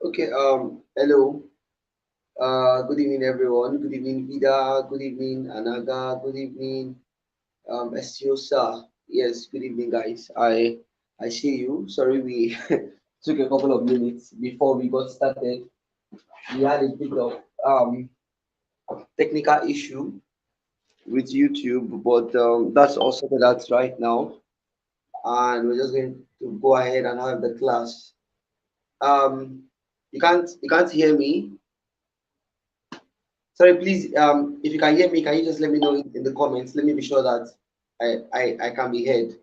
Okay, hello. Good evening, everyone. Good evening, Vida. Good evening, Anaga. Good evening, Estiosa. Yes, good evening, guys. I see you. Sorry, we took a couple of minutes before we got started. We had a bit of technical issue with YouTube, but that's also that's right now, and we're just going to go ahead and have the class. Um, you can't hear me. Sorry, please, if you can hear me, can you just let me know in the comments? Let me be sure that I can be heard.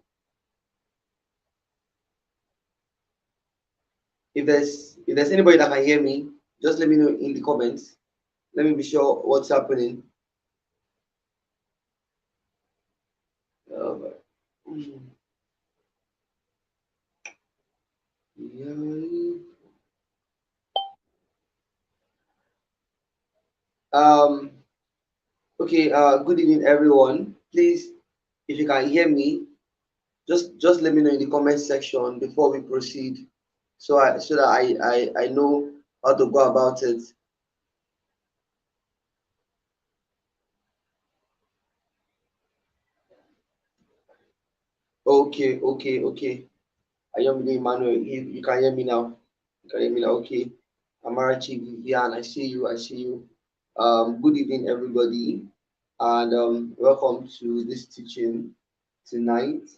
If there's anybody that can hear me, just let me know in the comments. Let me be sure what's happening. Uh, yeah. Um, okay, good evening everyone. Please, if you can hear me, just let me know in the comment section before we proceed, so that I know how to go about it. Okay. Ayomide Emmanuel, you can hear me now. You can hear me now. Okay. Amarachi Vivian, I see you. I see you. Good evening, everybody, and welcome to this teaching tonight.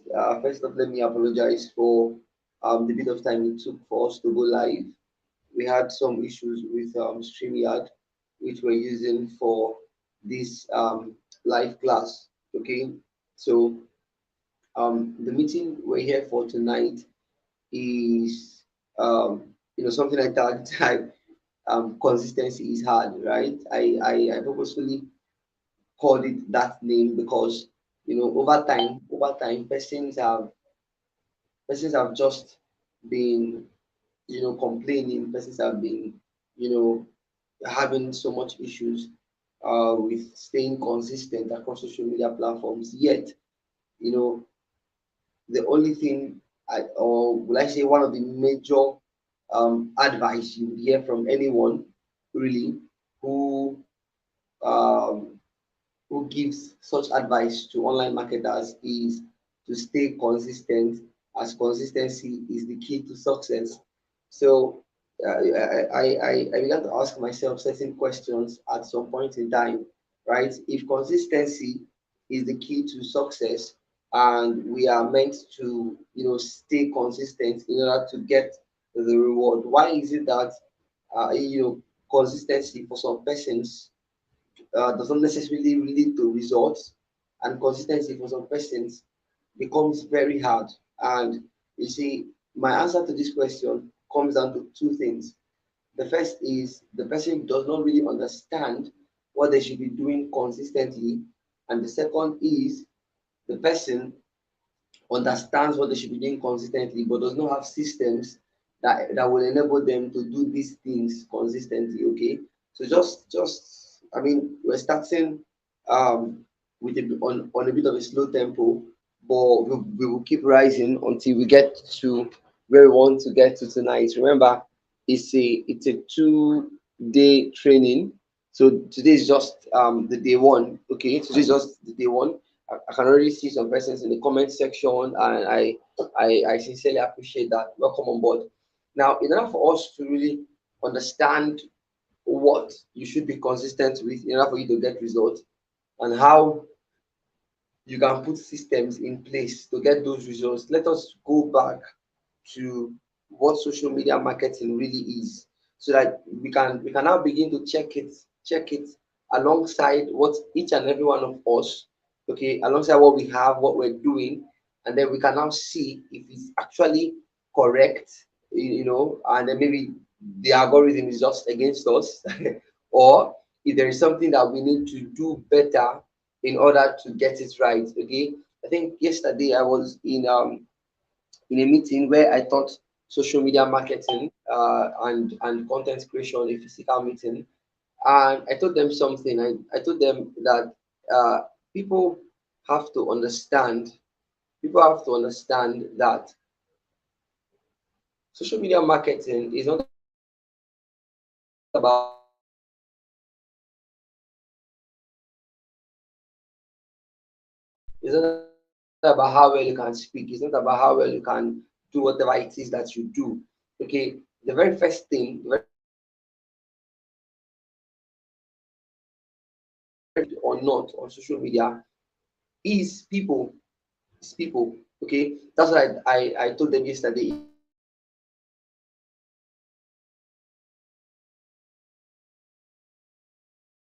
First off, let me apologize for the bit of time it took for us to go live. We had some issues with StreamYard, which we're using for this live class. Okay, so the meeting we're here for tonight is something like that type. Consistency is hard, right? I purposefully called it that name because over time persons have just been complaining. Persons have been you know having so much issues with staying consistent across social media platforms. Yet, you know the only thing or will I say one of the major advice you would hear from anyone really who um, who gives such advice to online marketers is to stay consistent, as consistency is the key to success. So I began to ask myself certain questions at some point in time, right? If consistency is the key to success, and we are meant to stay consistent in order to get the reward, why is it that consistency for some persons does not necessarily lead to results, and consistency for some persons becomes very hard? And you see, my answer to this question comes down to two things. The first is the person does not really understand what they should be doing consistently, and the second is the person understands what they should be doing consistently but does not have systems that will enable them to do these things consistently. Okay, so just I mean, we're starting with on a bit of a slow tempo, but we will keep rising until we get to where we want to get to tonight. Remember, it's a 2 day training. So today is just the day one. Okay, today is just the day one. I can already see some persons in the comment section, and I sincerely appreciate that. Welcome on board. Now, in order for us to really understand what you should be consistent with in order for you to get results, and how you can put systems in place to get those results, let us go back to what social media marketing really is, so that we can now begin to check it alongside what each and every one of us, okay, alongside what we have, what we're doing, and then we can now see if it's actually correct, and then maybe the algorithm is just against us, or if there is something that we need to do better in order to get it right. Okay, I think yesterday I was in a meeting where I taught social media marketing and content creation, a physical meeting, and I told them something. I told them that uh, people have to understand. People have to understand that social media marketing is not about it's not about how well you can speak. It's not about how well you can do whatever it is that you do. Okay. The very first thing, the very first thing you want to stay consistent with, or not on social media, is people. Is people. Okay. That's what I told them yesterday. If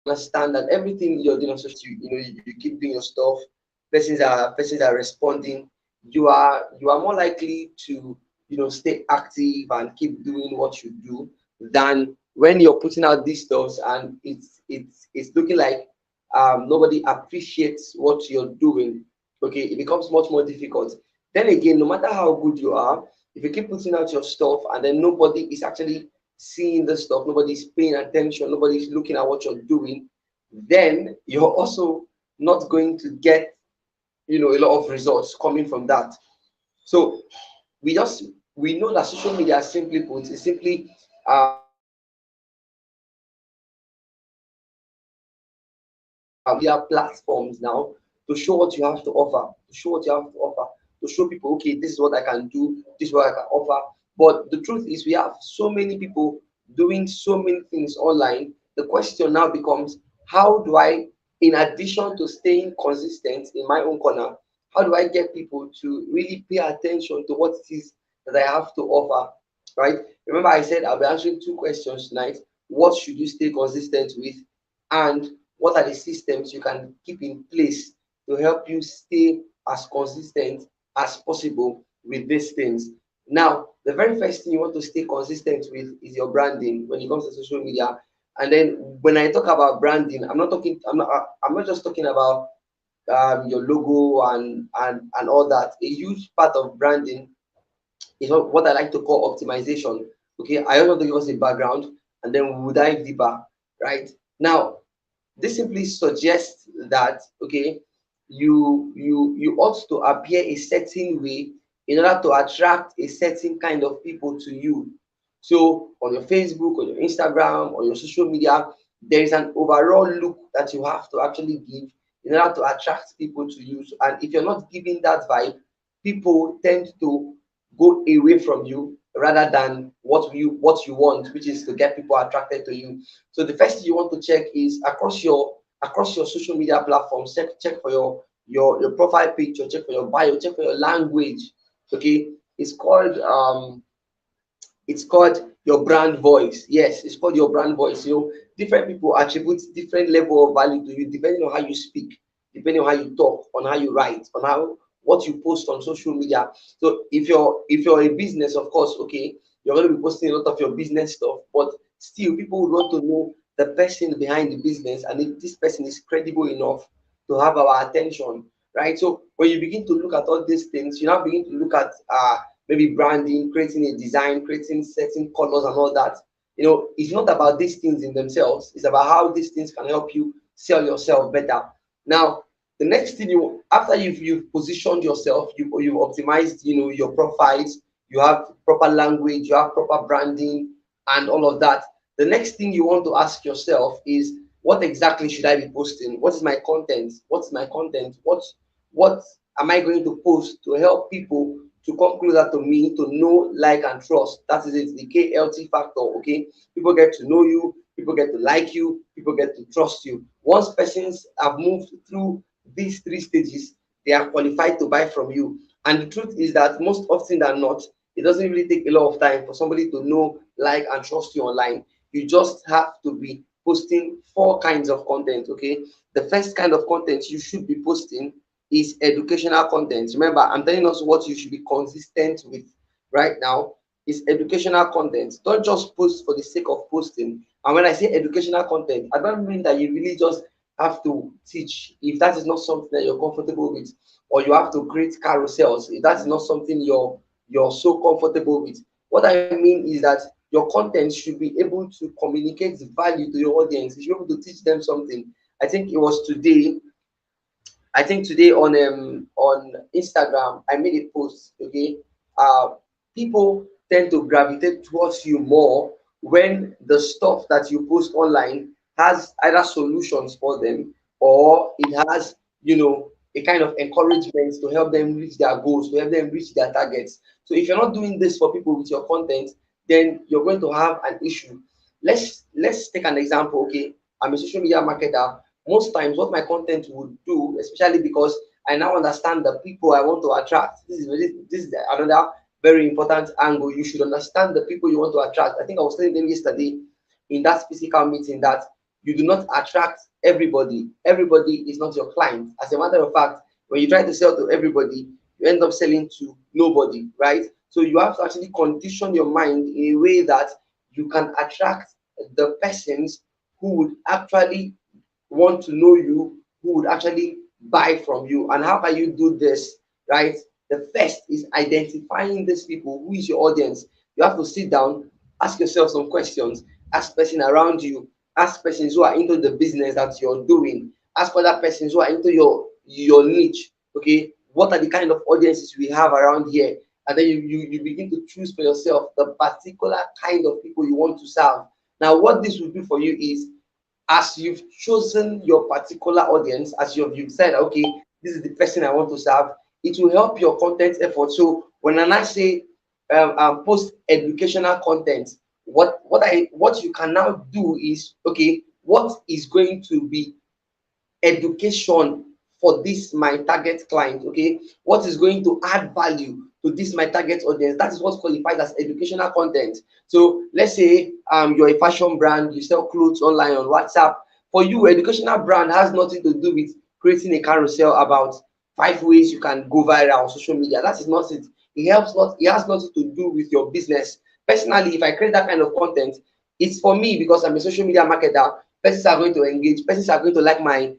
you want to stay consistent with understand that everything you're doing on social, you keep doing your stuff. Persons are responding. You are more likely to stay active and keep doing what you do than when you're putting out these stuffs and it's looking like nobody appreciates what you're doing. Okay, it becomes much more difficult. Then again, no matter how good you are, if you keep putting out your stuff and then nobody is actually seeing the stuff, nobody's paying attention, nobody's looking at what you're doing, then you're also not going to get a lot of results coming from that. So we just we know that social media, simply put, is simply media platforms now to show what you have to offer, to show people, okay, this is what I can do, this is what I can offer. But the truth is, we have so many people doing so many things online. The question now becomes, how do I, in addition to staying consistent in my own corner, how do I get people to really pay attention to what it is that I have to offer? Right? Remember, I said I'll be answering two questions tonight. What should you stay consistent with? And what are the systems you can keep in place to help you stay as consistent as possible with these things? Now, the very first thing you want to stay consistent with is your branding when it comes to social media. And then when I talk about branding, I'm not just talking about your logo and all that. A huge part of branding is what I like to call optimization. Okay, I want to give us a background and then we will dive deeper. Right now, this simply suggests that, okay, you ought to appear a certain way in order to attract a certain kind of people to you. So on your Facebook, on your Instagram, on your social media, there is an overall look that you have to actually give in order to attract people to you. And if you're not giving that vibe, people tend to go away from you rather than what you want, which is to get people attracted to you. So the first thing you want to check is across your social media platforms. Check for your profile picture, check for your bio, check for your language. Okay, it's called your brand voice. Yes, it's called your brand voice. Different people attribute different level of value to you depending on how you speak, depending on how you talk, on how you write, on how what you post on social media. So if you're a business, of course, okay, you're going to be posting a lot of your business stuff, but still people would want to know the person behind the business and if this person is credible enough to have our attention, right? So when you begin to look at all these things, you now begin to look at maybe branding, creating a design, creating certain colors and all that. It's not about these things in themselves. It's about how these things can help you sell yourself better. Now, the next thing after you've positioned yourself, you've optimized, your profiles, you have proper language, you have proper branding, and all of that. The next thing you want to ask yourself is, what exactly should I be posting? What is my content? What's my content? What am I going to post to help people to come closer to me, to know, like, and trust? That is it, the KLT factor. Okay, people get to know you, people get to like you, people get to trust you. Once persons have moved through these three stages, they are qualified to buy from you. And the truth is that most often than not, it doesn't really take a lot of time for somebody to know, like, and trust you online. You just have to be posting four kinds of content. Okay, the first kind of content you should be posting is educational content. Remember, I'm telling us what you should be consistent with right now is educational content. Don't just post for the sake of posting. And when I say educational content, I don't mean that you really just have to teach if that is not something that you're comfortable with, or you have to create carousels if that is not something you're so comfortable with. What I mean is that your content should be able to communicate value to your audience. You should be able to teach them something. I think it was today today on Instagram, I made a post. Okay, people tend to gravitate towards you more when the stuff that you post online has either solutions for them, or it has, a kind of encouragement to help them reach their goals, to help them reach their targets. So if you're not doing this for people with your content, then you're going to have an issue. Let's take an example. Okay, I'm a social media marketer. Most times what my content would do, especially because I now understand the people I want to attract. This is another very important angle. You should understand the people you want to attract. I think I was telling them yesterday in that physical meeting that you do not attract everybody. Everybody is not your client. As a matter of fact, when you try to sell to everybody, you end up selling to nobody, right? So you have to actually condition your mind in a way that you can attract the persons who would actually want to know you, who would actually buy from you. And how can you do this, right? The first is identifying these people. Who is your audience? You have to sit down, ask yourself some questions, ask persons around you, ask persons who are into the business that you're doing, ask other persons who are into your niche. Okay, what are the kind of audiences we have around here? And then you begin to choose for yourself the particular kind of people you want to serve. Now, what this will do for you is, as you've chosen your particular audience, as you've said, okay, this is the person I want to serve, it will help your content effort. So when I say post educational content, what you can now do is, okay, what is going to be education for this my target client? Okay, what is going to add value to this my target audience? That is what's qualified as educational content. So let's say you're a fashion brand, you sell clothes online on WhatsApp. For you, educational brand has nothing to do with creating a carousel about 5 ways you can go viral on social media. That is not it. It has nothing to do with your business. Personally, if I create that kind of content, it's for me because I'm a social media marketer. Persons are going to engage, persons are going to like my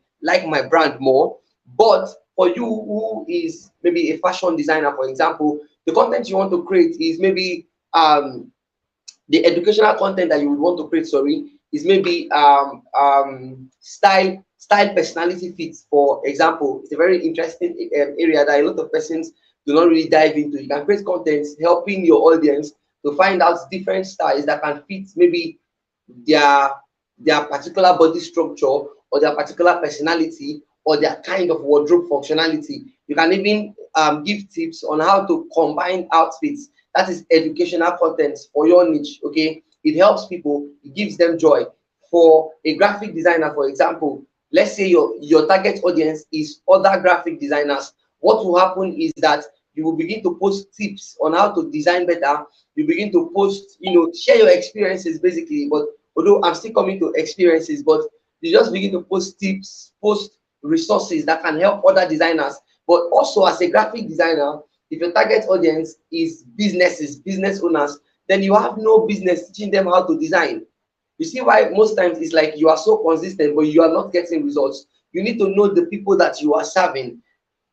brand more. But for you who is maybe a fashion designer, for example, the content you want to create is maybe the educational content that you would want to create, sorry, is maybe style personality fits, for example. It's a very interesting area that a lot of persons do not really dive into. You can create content helping your audience to find out different styles that can fit maybe their their particular body structure, or their particular personality, or their kind of wardrobe functionality. You can even give tips on how to combine outfits. That is educational content for your niche. Okay, it helps people, it gives them joy. For a graphic designer, for example, let's say your target audience is other graphic designers. What will happen is that you will begin to post tips on how to design better. You begin to post, share your experiences basically. But although I'm still coming to experiences, but you just begin to post tips, post resources that can help other designers. But also, as a graphic designer, if your target audience is businesses, business owners, then you have no business teaching them how to design. You see why most times it's like you are so consistent, but you are not getting results. You need to know the people that you are serving.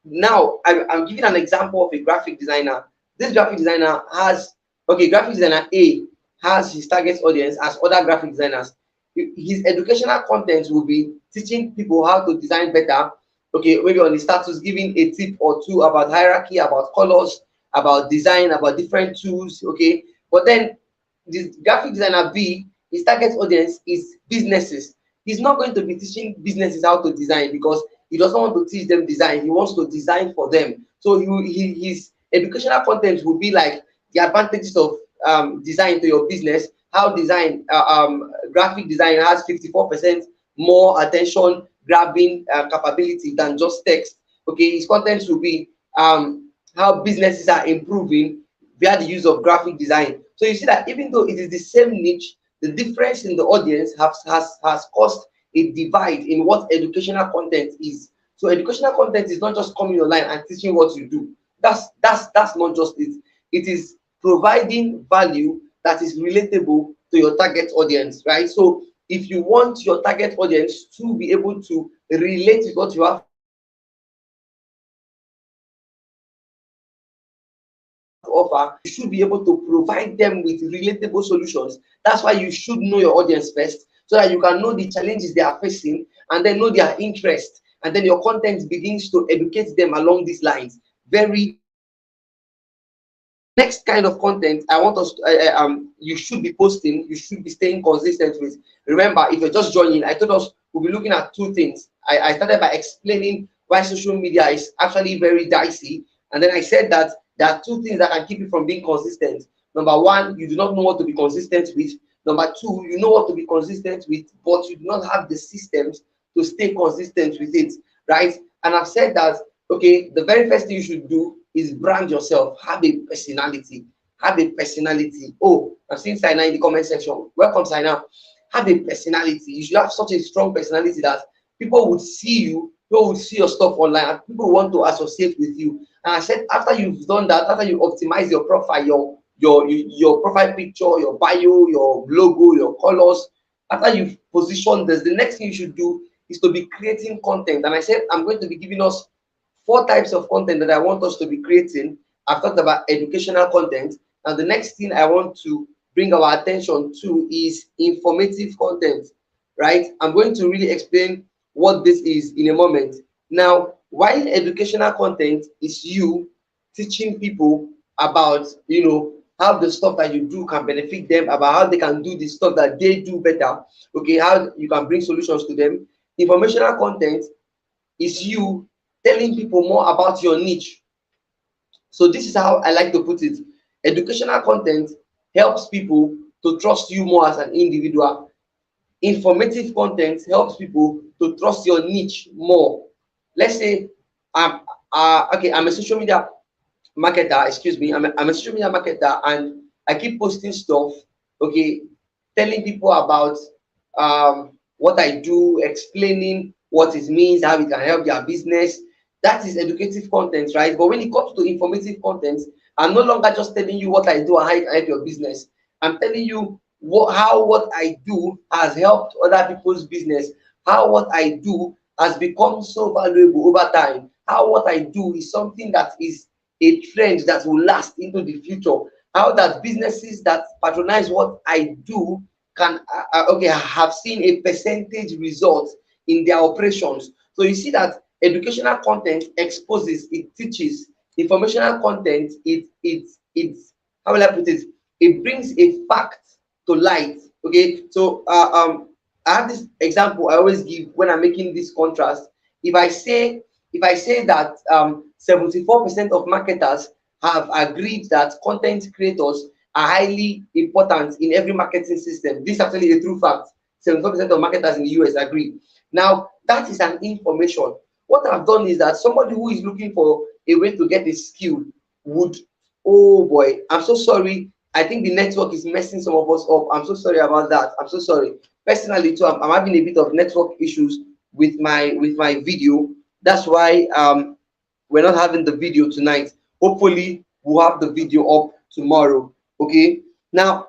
Now, I'm giving an example of a graphic designer. This graphic designer has, okay, graphic designer A has his target audience as other graphic designers. His educational content will be teaching people how to design better. Okay, maybe on the status, giving a tip or two about hierarchy, about colors, about design, about different tools. Okay, but then this graphic designer B, his target audience is businesses. He's not going to be teaching businesses how to design because he doesn't want to teach them design. He wants to design for them. So his educational content will be like the advantages of design to your business. How design, graphic design has 54% more attention grabbing capability than just text. Okay, his content will be how businesses are improving via the use of graphic design. So you see that even though it is the same niche, the difference in the audience has caused a divide in what educational content is. So educational content is not just coming online and teaching what you do. That's not just it. It is providing value that is relatable to your target audience, right? So if you want your target audience to be able to relate with what you have offer, you should be able to provide them with relatable solutions. That's why you should know your audience first, so that you can know the challenges they are facing and then know their interest. And then your content begins to educate them along these lines. Very next kind of content I want us to, you should be posting, you should be staying consistent with. Remember, if you're just joining, I told us we'll be looking at two things. I started by explaining why social media is actually very dicey, and then I said that there are two things that can keep you from being consistent. Number one, you do not know what to be consistent with. Number two, you know what to be consistent with, but you do not have the systems to stay consistent with it, right? And I've said that, okay, the very first thing you should do is brand yourself. Have a personality. Have a personality. Oh, I've seen Saina in the comment section. Welcome, Saina. Have a personality. You should have such a strong personality that people would see you, people would see your stuff online, and people want to associate with you. And I said, after you've done that, after you optimize your profile, your profile picture, your bio, your logo, your colors, after you've positioned this, the next thing you should do is to be creating content. And I said, I'm going to be giving us 4 types of content that I want us to be creating. I've talked about educational content. And the next thing I want to bring our attention to is informative content, right? I'm going to really explain what this is in a moment. Now, while educational content is you teaching people about, how the stuff that you do can benefit them, about how they can do the stuff that they do better, okay, how you can bring solutions to them. Informational content is you telling people more about your niche. So this is how I like to put it. Educational content helps people to trust you more as an individual. Informative content helps people to trust your niche more. Let's say I'm a social media marketer, excuse me, I'm a social media marketer, and I keep posting stuff, okay, telling people about what I do, explaining what it means, how it can help their business. That is educative content, right? But when it comes to informative content, I'm no longer just telling you what I do and how it can help your business. I'm telling you how what I do has helped other people's business, how what I do has become so valuable over time, how what I do is something that is a trend that will last into the future, how that businesses that patronize what I do can have seen a percentage result in their operations. So you see that educational content exposes, it teaches. Informational content, it's how will I put it? It brings a fact to light. Okay, so I have this example I always give when I'm making this contrast. If I say that 74% of marketers have agreed that content creators are highly important in every marketing system, this is actually a true fact. 74% of marketers in the US agree. Now, that is an information. What I've done is that somebody who is looking for a way to get a skill would, oh boy, I'm so sorry. I think the network is messing some of us up. I'm so sorry about that. I'm so sorry. Personally, too, I'm having a bit of network issues with my video. That's why we're not having the video tonight. Hopefully, we'll have the video up tomorrow. Okay. Now,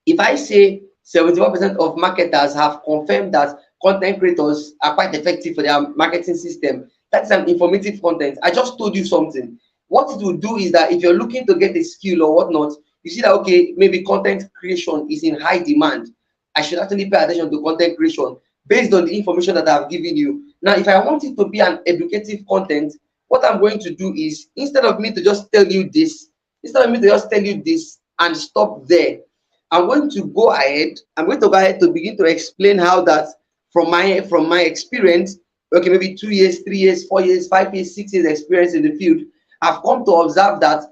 if I say 71% of marketers have confirmed that content creators are quite effective for their marketing system, that's an informative content. I just told you something. What it will do is that if you're looking to get a skill or whatnot, you see that, okay, maybe content creation is in high demand. I should actually pay attention to content creation based on the information that I've given you. Now, if I want it to be an educative content, what I'm going to do is, instead of me to just tell you this and stop there, I'm going to go ahead to begin to explain how that from my experience, okay, maybe 2 years, 3 years, 4 years, 5 years, 6 years experience in the field, I've come to observe that,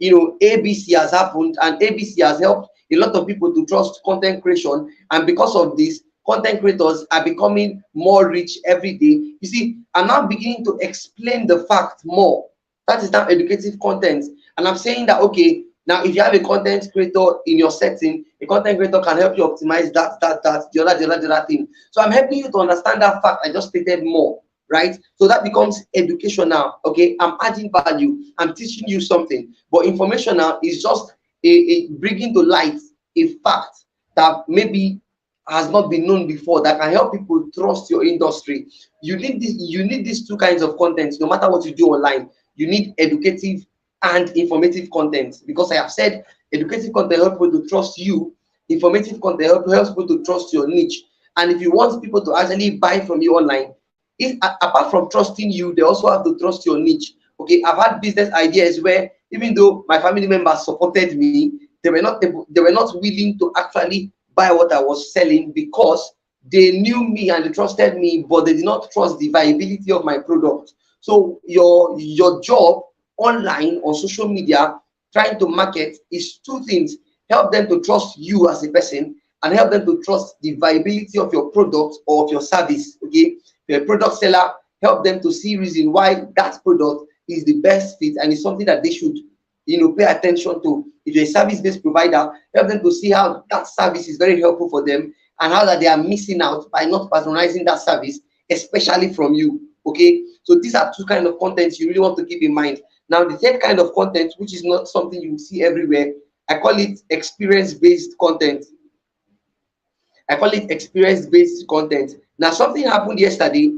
ABC has happened, and ABC has helped a lot of people to trust content creation. And because of this, content creators are becoming more rich every day. You see, I'm now beginning to explain the fact more. That is now educative content. And I'm saying that, okay, now if you have a content creator in your setting, a content creator can help you optimize the other thing. So I'm helping you to understand that fact I just stated more, right? So that becomes education now. Okay, I'm adding value, I'm teaching you something. But information now is just a bringing to light a fact that maybe has not been known before, that can help people trust your industry. You need these two kinds of content no matter what you do online. You need educative and informative content, because I have said educative content helps people to trust you, informative content helps people to trust your niche. And if you want people to actually buy from you online, apart from trusting you, they also have to trust your niche. Okay, I've had business ideas where even though my family members supported me, they were not willing to actually buy what I was selling because they knew me and they trusted me, but they did not trust the viability of my product. So your job online on social media trying to market is two things: help them to trust you as a person and help them to trust the viability of your product or of your service. Okay, if you're a product seller, help them to see reason why that product is the best fit and is something that they should pay attention to. If you're a service-based provider, help them to see how that service is very helpful for them and how that they are missing out by not patronizing that service, especially from you. Okay, so these are two kind of contents you really want to keep in mind. Now the third kind of content, which is not something you see everywhere, I call it experience-based content. I call it experience-based content. Now, something happened yesterday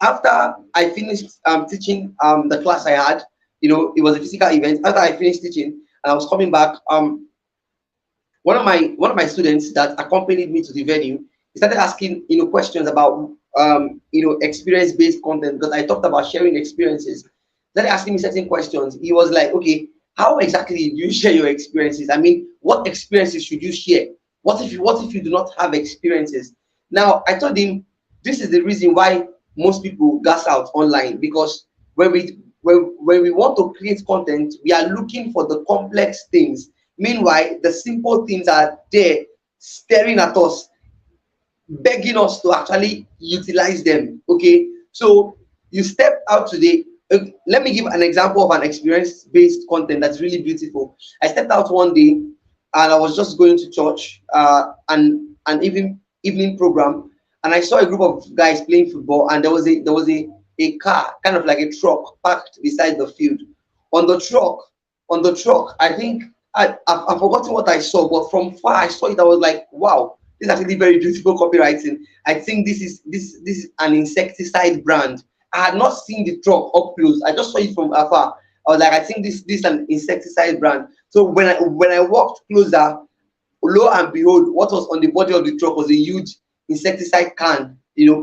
after I finished teaching the class I had. It was a physical event. After I finished teaching and I was coming back, one of my students that accompanied me to the venue, he started asking questions about experience-based content because I talked about sharing experiences. Started asking me certain questions. He was like, okay, how exactly do you share your experiences? I mean, what experiences should you share? What if you do not have experiences? Now I told him this is the reason why most people gas out online, because when we want to create content, we are looking for the complex things. Meanwhile, the simple things are there staring at us, begging us to actually utilize them. Okay, so you step out today. Let me give an example of an experience-based content that's really beautiful. I stepped out one day and I was just going to church, and an evening program, and I saw a group of guys playing football, and there was a car, kind of like a truck, parked beside the field. On the truck, I think I've forgotten what I saw, but from far I saw it. I was like, wow, this is actually very beautiful copywriting. I think this is an insecticide brand. I had not seen the truck up close. I just saw it from afar. I was like, I think this is an insecticide brand. So when I walked closer, lo and behold, what was on the body of the truck was a huge insecticide can,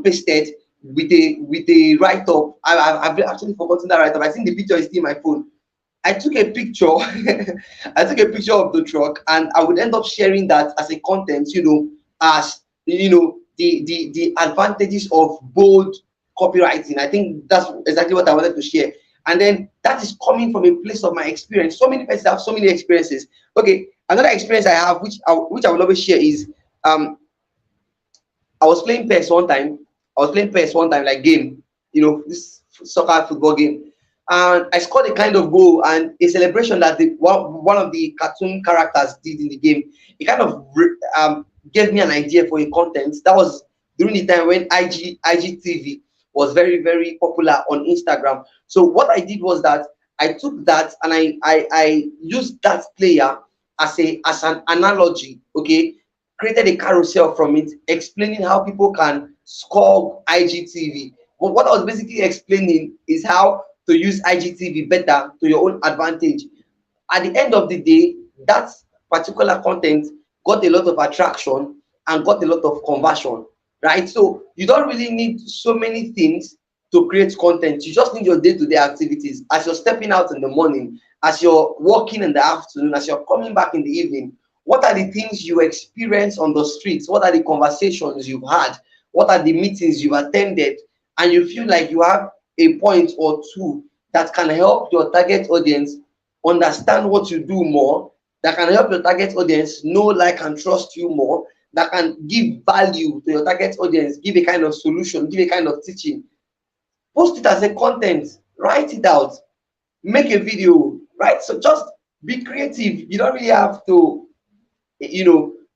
pasted with a write-up. I've actually forgotten that write-up. I think the picture is still in my phone. I took a picture. I took a picture of the truck, and I would end up sharing that as a content. As the advantages of bold copywriting. I think that's exactly what I wanted to share. And then that is coming from a place of my experience. So many persons have so many experiences. Okay, another experience I have, which I will always share, is I was playing PES one time. Like game, this soccer football game, and I scored a kind of goal and a celebration that one of the cartoon characters did in the game. It kind of gave me an idea for a content. That was during the time when IGTV was very, very popular on Instagram. So what I did was that I took that and I used that player as an analogy. Okay, created a carousel from it, explaining how people can score IGTV. But what I was basically explaining is how to use IGTV better to your own advantage. At the end of the day, that particular content got a lot of attraction and got a lot of conversion, right? So you don't really need so many things to create content. You just need your day-to-day activities. As you're stepping out in the morning, as you're walking in the afternoon, as you're coming back in the evening, what are the things you experience on the streets? What are the conversations you've had? What are the meetings you've attended? And you feel like you have a point or two that can help your target audience understand what you do more, that can help your target audience know, like, and trust you more, that can give value to your target audience, give a kind of solution, give a kind of teaching. Post it as a content, write it out, make a video, right? So just be creative. You don't really have to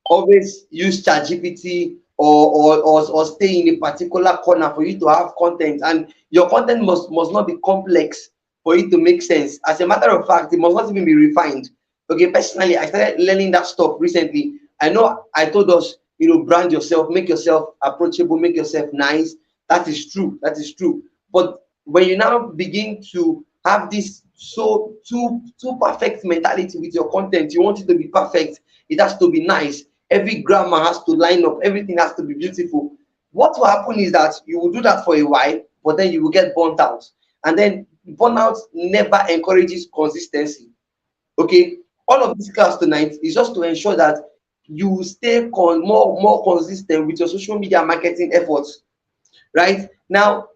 always use ChatGPT or stay in a particular corner for you to have content, and your content must not be complex for it to make sense. As a matter of fact, it must not even be refined. Okay, personally, I started learning that stuff recently. I know I told us, brand yourself, make yourself approachable, make yourself nice. That is true. But when you now begin to have this too perfect mentality with your content, you want it to be perfect, it has to be nice, every grammar has to line up, everything has to be beautiful. What will happen is that you will do that for a while, but then you will get burnt out. And then burnout never encourages consistency. Okay, all of this class tonight is just to ensure that you stay more consistent with your social media marketing efforts. Right now,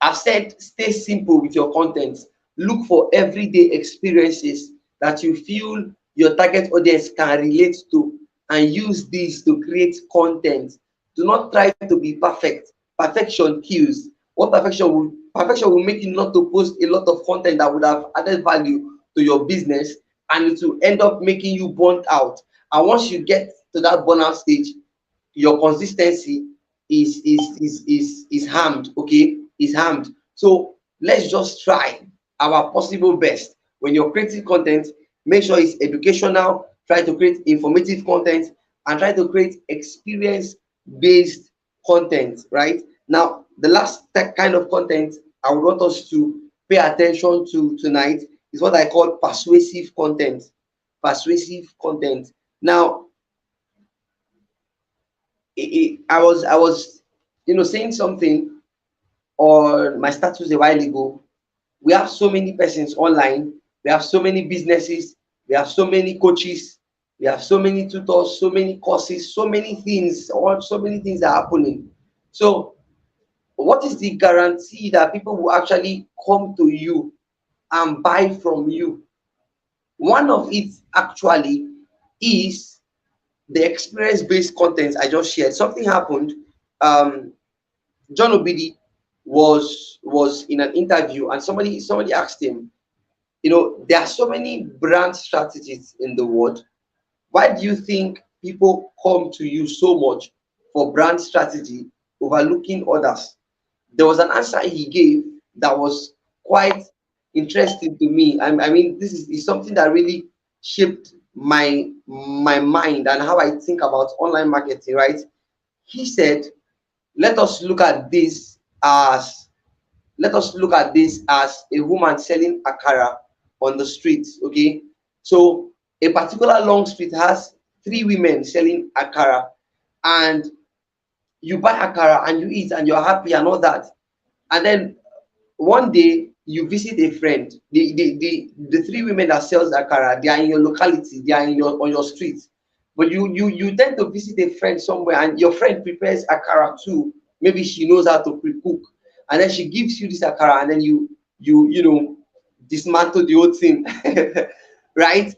I've said stay simple with your content. Look for everyday experiences that you feel your target audience can relate to, and use these to create content. Do not try to be perfect. Perfection kills. What perfection will make you not to post a lot of content that would have added value to your business, and it will end up making you burnt out. And once you get to that burnout stage, your consistency is harmed. Okay, is harmed. So let's just try our possible best. When you're creating content, make sure it's educational, try to create informative content, and try to create experience based content. Right now, the last kind of content I would want us to pay attention to tonight is what I call persuasive content. Persuasive content. Now, I was saying something on my status a while ago. We have so many persons online, we have so many businesses, we have so many coaches, we have so many tutors, so many courses, so many things, or so many things are happening. So what is the guarantee that people will actually come to you and buy from you? One of it actually is the experience-based content I just shared. Something happened. um John Obidi was in an interview, and somebody asked him, there are so many brand strategies in the world. Why do you think people come to you so much for brand strategy, overlooking others? There was an answer he gave that was quite interesting to me. I mean, this is something that really shaped my mind and how I think about online marketing. Right? He said, let us look at this as let us look at this as a woman selling akara on the street. Okay, so a particular long street has three women selling akara, and you buy akara and you eat and you're happy and all that. And then one day you visit a friend. The three women that sells akara, they are in your locality, they are on your street. But you tend to visit a friend somewhere, and your friend prepares akara too. Maybe she knows how to pre-cook, and then she gives you this akara, and then you dismantle the whole thing. Right?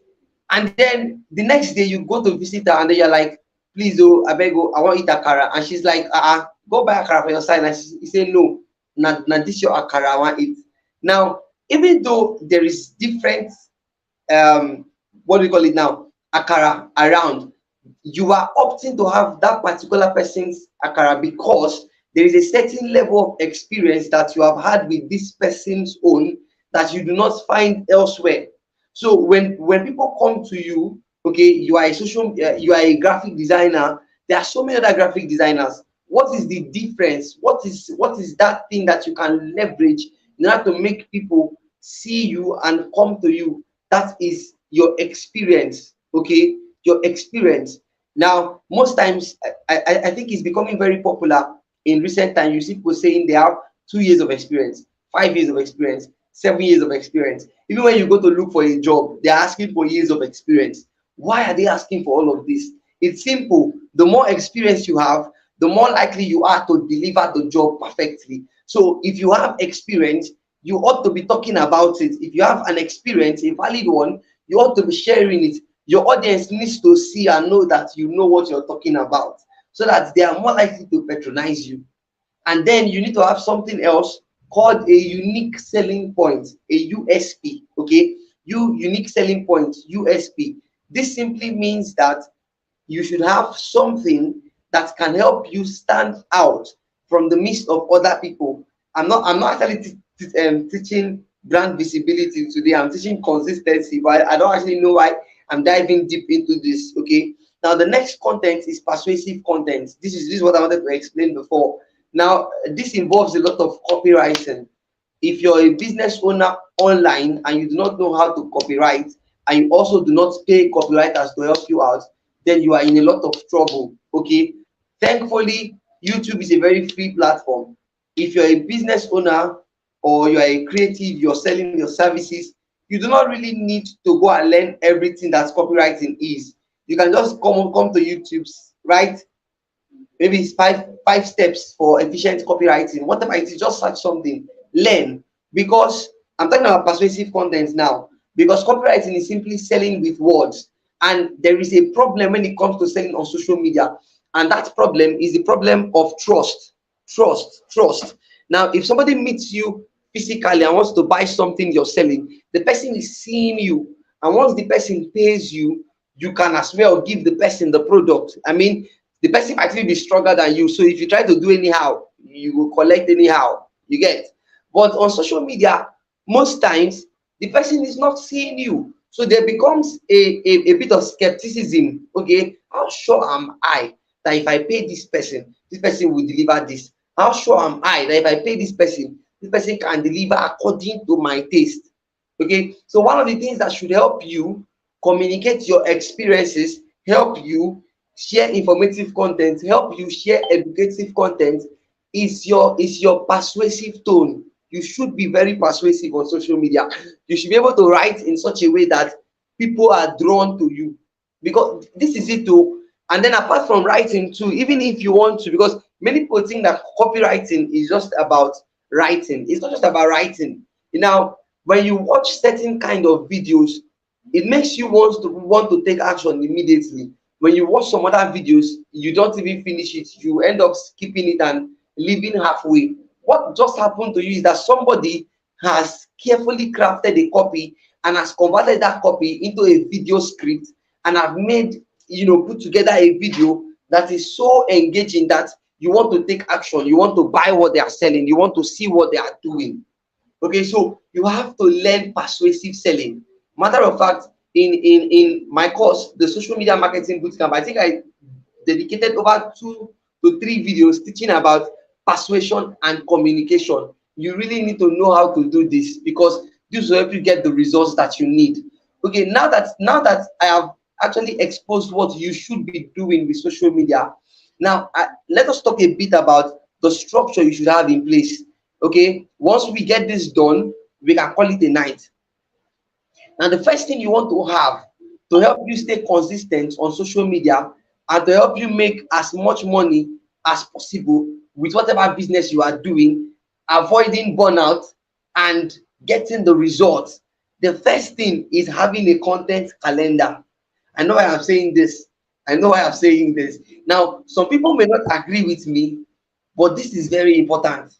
And then the next day you go to visit her, and then you're like, please, oh, I beg, oh, I want to eat akara. And she's like, go buy akara for your side. And she say, no, not this your akara, I want it. Now, even though there is different, what do we call it now, akara around, you are opting to have that particular person's akara because there is a certain level of experience that you have had with this person's own that you do not find elsewhere. So when people come to you, okay, you are a graphic designer. There are so many other graphic designers. What is the difference? What is that thing that you can leverage in order to make people see you and come to you? That is your experience. Okay, your experience. Now, most times, I think it's becoming very popular in recent times. You see people saying they have 2 years of experience, 5 years of experience, 7 years of experience. Even when you go to look for a job, they're asking for years of experience. Why are they asking for all of this? It's simple. The more experience you have, the more likely you are to deliver the job perfectly. So if you have experience, you ought to be talking about it. If you have an experience, a valid one, you ought to be sharing it. Your audience needs to see and know that you know what you're talking about, so that they are more likely to patronize you. And then you need to have something else called a unique selling point, a USP. Okay, unique selling point, USP. This simply means that you should have something that can help you stand out from the midst of other people. I'm not actually teaching brand visibility today. I'm teaching consistency, but I don't actually know why I'm diving deep into this. Okay, now the next content is persuasive content. This is what I wanted to explain before. Now, this involves a lot of copywriting. If you're a business owner online and you do not know how to copyright, and you also do not pay copywriters to help you out, then you are in a lot of trouble. Okay, thankfully YouTube is a very free platform. If you're a business owner or you're a creative, you're selling your services, you do not really need to go and learn everything that copywriting is. You can just come to YouTube, right? Maybe it's five steps for efficient copywriting. Whatever it is, just search something, learn. Because I'm talking about persuasive content now. Because copywriting is simply selling with words, and there is a problem when it comes to selling on social media, and that problem is the problem of trust. Trust. Now, if somebody meets you physically and wants to buy something you're selling, the person is seeing you, and once the person pays you, you can as well give the person the product. I mean, the person might even be stronger than you. So if you try to do anyhow, you will collect anyhow. You get. But on social media, most times the person is not seeing you. So there becomes a bit of skepticism. Okay, how sure am I that if I pay this person will deliver this? How sure am I that if I pay this person can deliver according to my taste? Okay, so one of the things that should help you communicate your experiences, help you share informative content, help you share educative content is your persuasive tone. You should be very persuasive on social media. You should be able to write in such a way that people are drawn to you, because this is it too. And then apart from writing too, even if you want to, because many people think that copywriting is just about writing. It's not just about writing. Now, when you watch certain kind of videos, it makes you want to take action immediately. When you watch some other videos, you don't even finish it. You end up skipping it and leaving halfway. What just happened to you is that somebody has carefully crafted a copy and has converted that copy into a video script and have made, put together a video that is so engaging that you want to take action. You want to buy what they are selling. You want to see what they are doing. Okay, so you have to learn persuasive selling. Matter of fact, in my course, the social media marketing bootcamp, I think I dedicated over 2 to 3 videos teaching about persuasion and communication. You really need to know how to do this, because this will help you get the results that you need. Okay, now that I have actually exposed what you should be doing with social media, now let us talk a bit about the structure you should have in place. Okay, once we get this done, we can call it a night. Now, the first thing you want to have to help you stay consistent on social media and to help you make as much money as possible with whatever business you are doing, avoiding burnout and getting the results, the first thing is having a content calendar. I know why I'm saying this. Now, some people may not agree with me, but this is very important.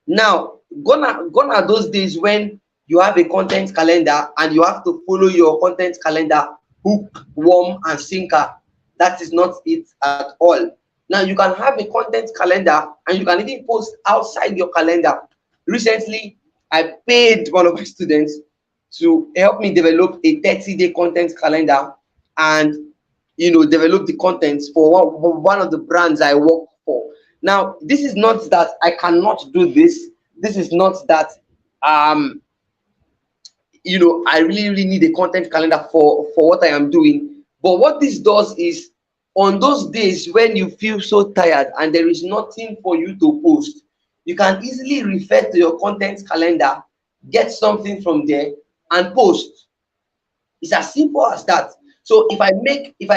Now, gone are those days when you have a content calendar and you have to follow your content calendar hook, worm, and sinker. That is not it at all. Now, you can have a content calendar and you can even post outside your calendar. Recently, I paid one of my students to help me develop a 30-day content calendar and develop the contents for one of the brands I work for. Now, this is not that I cannot do this. This is not that I really need a content calendar for what I am doing. But what this does is, on those days when you feel so tired and there is nothing for you to post, you can easily refer to your content calendar, get something from there, and post. It's as simple as that. So if I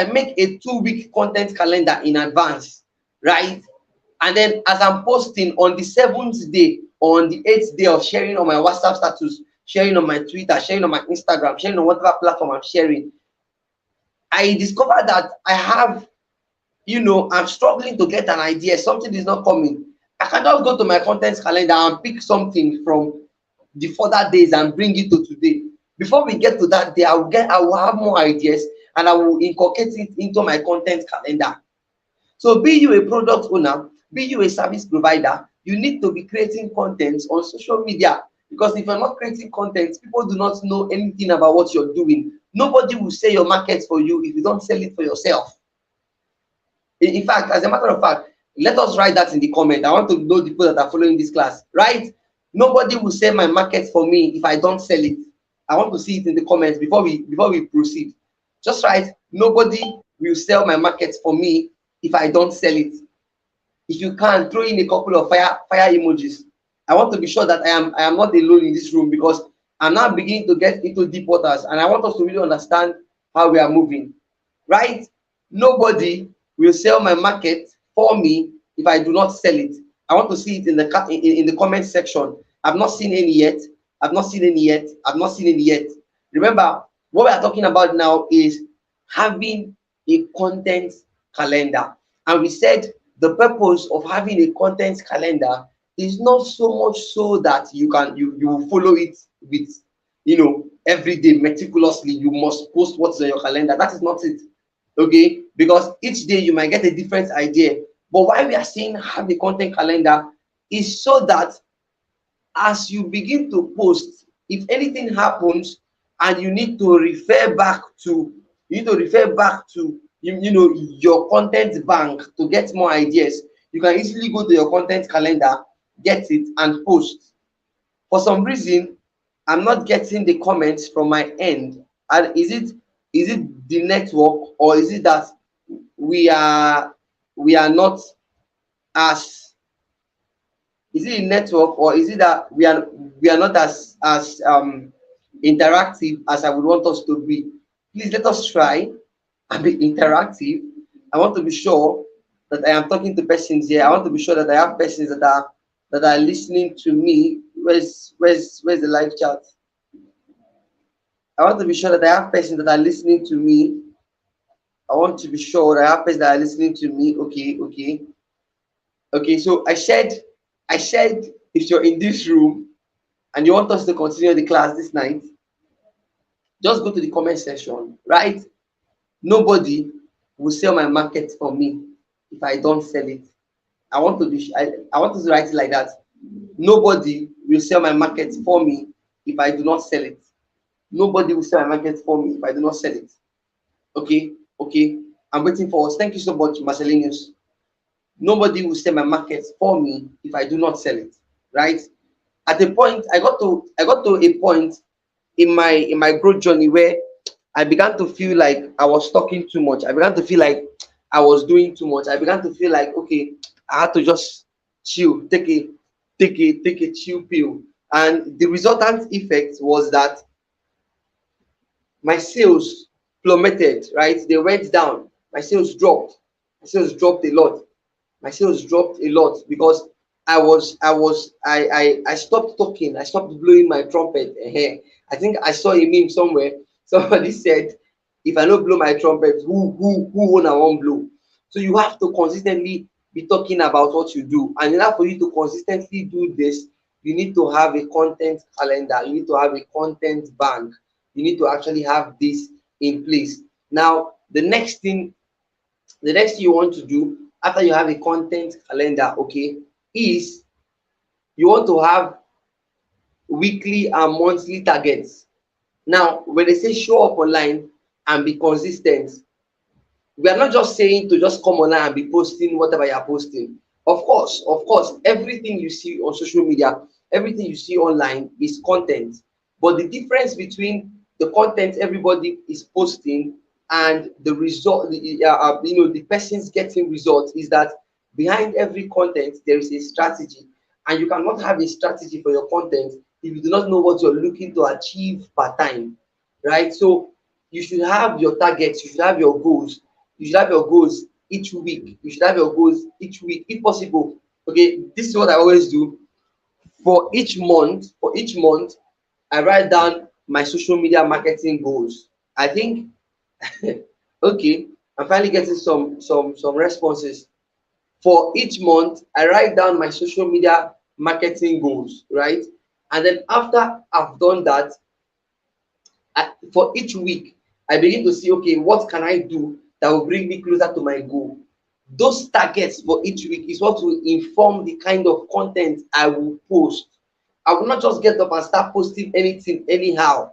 make a 2-week content calendar in advance, right? And then as I'm posting on the 7th day or on the 8th day of sharing on my WhatsApp status, sharing on my Twitter, sharing on my Instagram, sharing on whatever platform I'm sharing, I discovered that I have, I'm struggling to get an idea, something is not coming. I can just go to my content calendar and pick something from the further days and bring it to today. Before we get to that day, I will have more ideas and I will inculcate it into my content calendar. So be you a product owner, be you a service provider, you need to be creating content on social media, because if you're not creating content, people do not know anything about what you're doing. Nobody will sell your market for you if you don't sell it for yourself. In fact, as a matter of fact, let us write that in the comment. I want to know the people that are following this class, right? Nobody will sell my market for me if I don't sell it. I want to see it in the comments before we proceed. Just write, nobody will sell my market for me if I don't sell it. If you can, throw in a couple of fire emojis. I want to be sure that I am not alone in this room, because I'm now beginning to get into deep waters, and I want us to really understand how we are moving, right? Nobody will sell my market for me if I do not sell it. I want to see it in the in the comment section. I've not seen any yet. I've not seen any yet. I've not seen any yet. Remember, what we are talking about now is having a content calendar. And we said the purpose of having a content calendar is not so much so that you follow it with, every day meticulously. You must post what's on your calendar. That is not it. Okay, because each day you might get a different idea. But why we are saying have a content calendar is so that as you begin to post, if anything happens and you need to refer back to your content bank to get more ideas, you can easily go to your content calendar, get it, and post. For some reason, I'm not getting the comments from my end. And is it the network, or is it that we are not as, is it a network, or is it that we are not as interactive as I would want us to be? Please let us try and be interactive. I want to be sure that I am talking to persons here. I want to be sure that I have persons that are listening to me. Where's the live chat? I want to be sure that I have persons that are listening to me. I want to be sure that I have persons that are listening to me. Okay. So I said, if you're in this room and you want us to continue the class this night, just go to the comment section, right? Nobody will sell my market for me if I don't sell it. I want us to write it like that. Nobody will sell my market for me if I do not sell it. Nobody will sell my market for me if I do not sell it. Okay. I'm waiting for us. Thank you so much, Marcelinus. Nobody will sell my market for me if I do not sell it. Right? At a point, I got to a point in my growth journey where I began to feel like I was talking too much. I began to feel like I was doing too much. I began to feel like, okay, I had to just chill, take a chill pill. And the resultant effect was that my sales plummeted, right? They went down. My sales dropped. My sales dropped a lot. My sales dropped a lot because I stopped talking. I stopped blowing my trumpet. I think I saw a meme somewhere. Somebody said, if I don't blow my trumpet, who won't I won't blow? So you have to consistently be talking about what you do. And in order for you to consistently do this, you need to have a content calendar. You need to have a content bank. You need to actually have this in place. Now, the next thing you want to do after you have a content calendar, okay, is you want to have weekly and monthly targets. Now, when they say show up online and be consistent, we are not just saying to just come online and be posting whatever you are posting. Of course, everything you see on social media, everything you see online is content. But the difference between the content everybody is posting and the result, the person's getting results, is that behind every content there is a strategy, and you cannot have a strategy for your content if you do not know what you're looking to achieve per time, right? So you should have your targets, you should have your goals, each week. You should have your goals each week, if possible. Okay, this is what I always do. For each month, I write down my social media marketing goals. I think okay, I'm finally getting some responses. For each month, I write down my social media marketing goals, right? And then after I've done that, for each week, I begin to see, okay, what can I do that will bring me closer to my goal? Those targets for each week is what will inform the kind of content I will post. I will not just get up and start posting anything anyhow.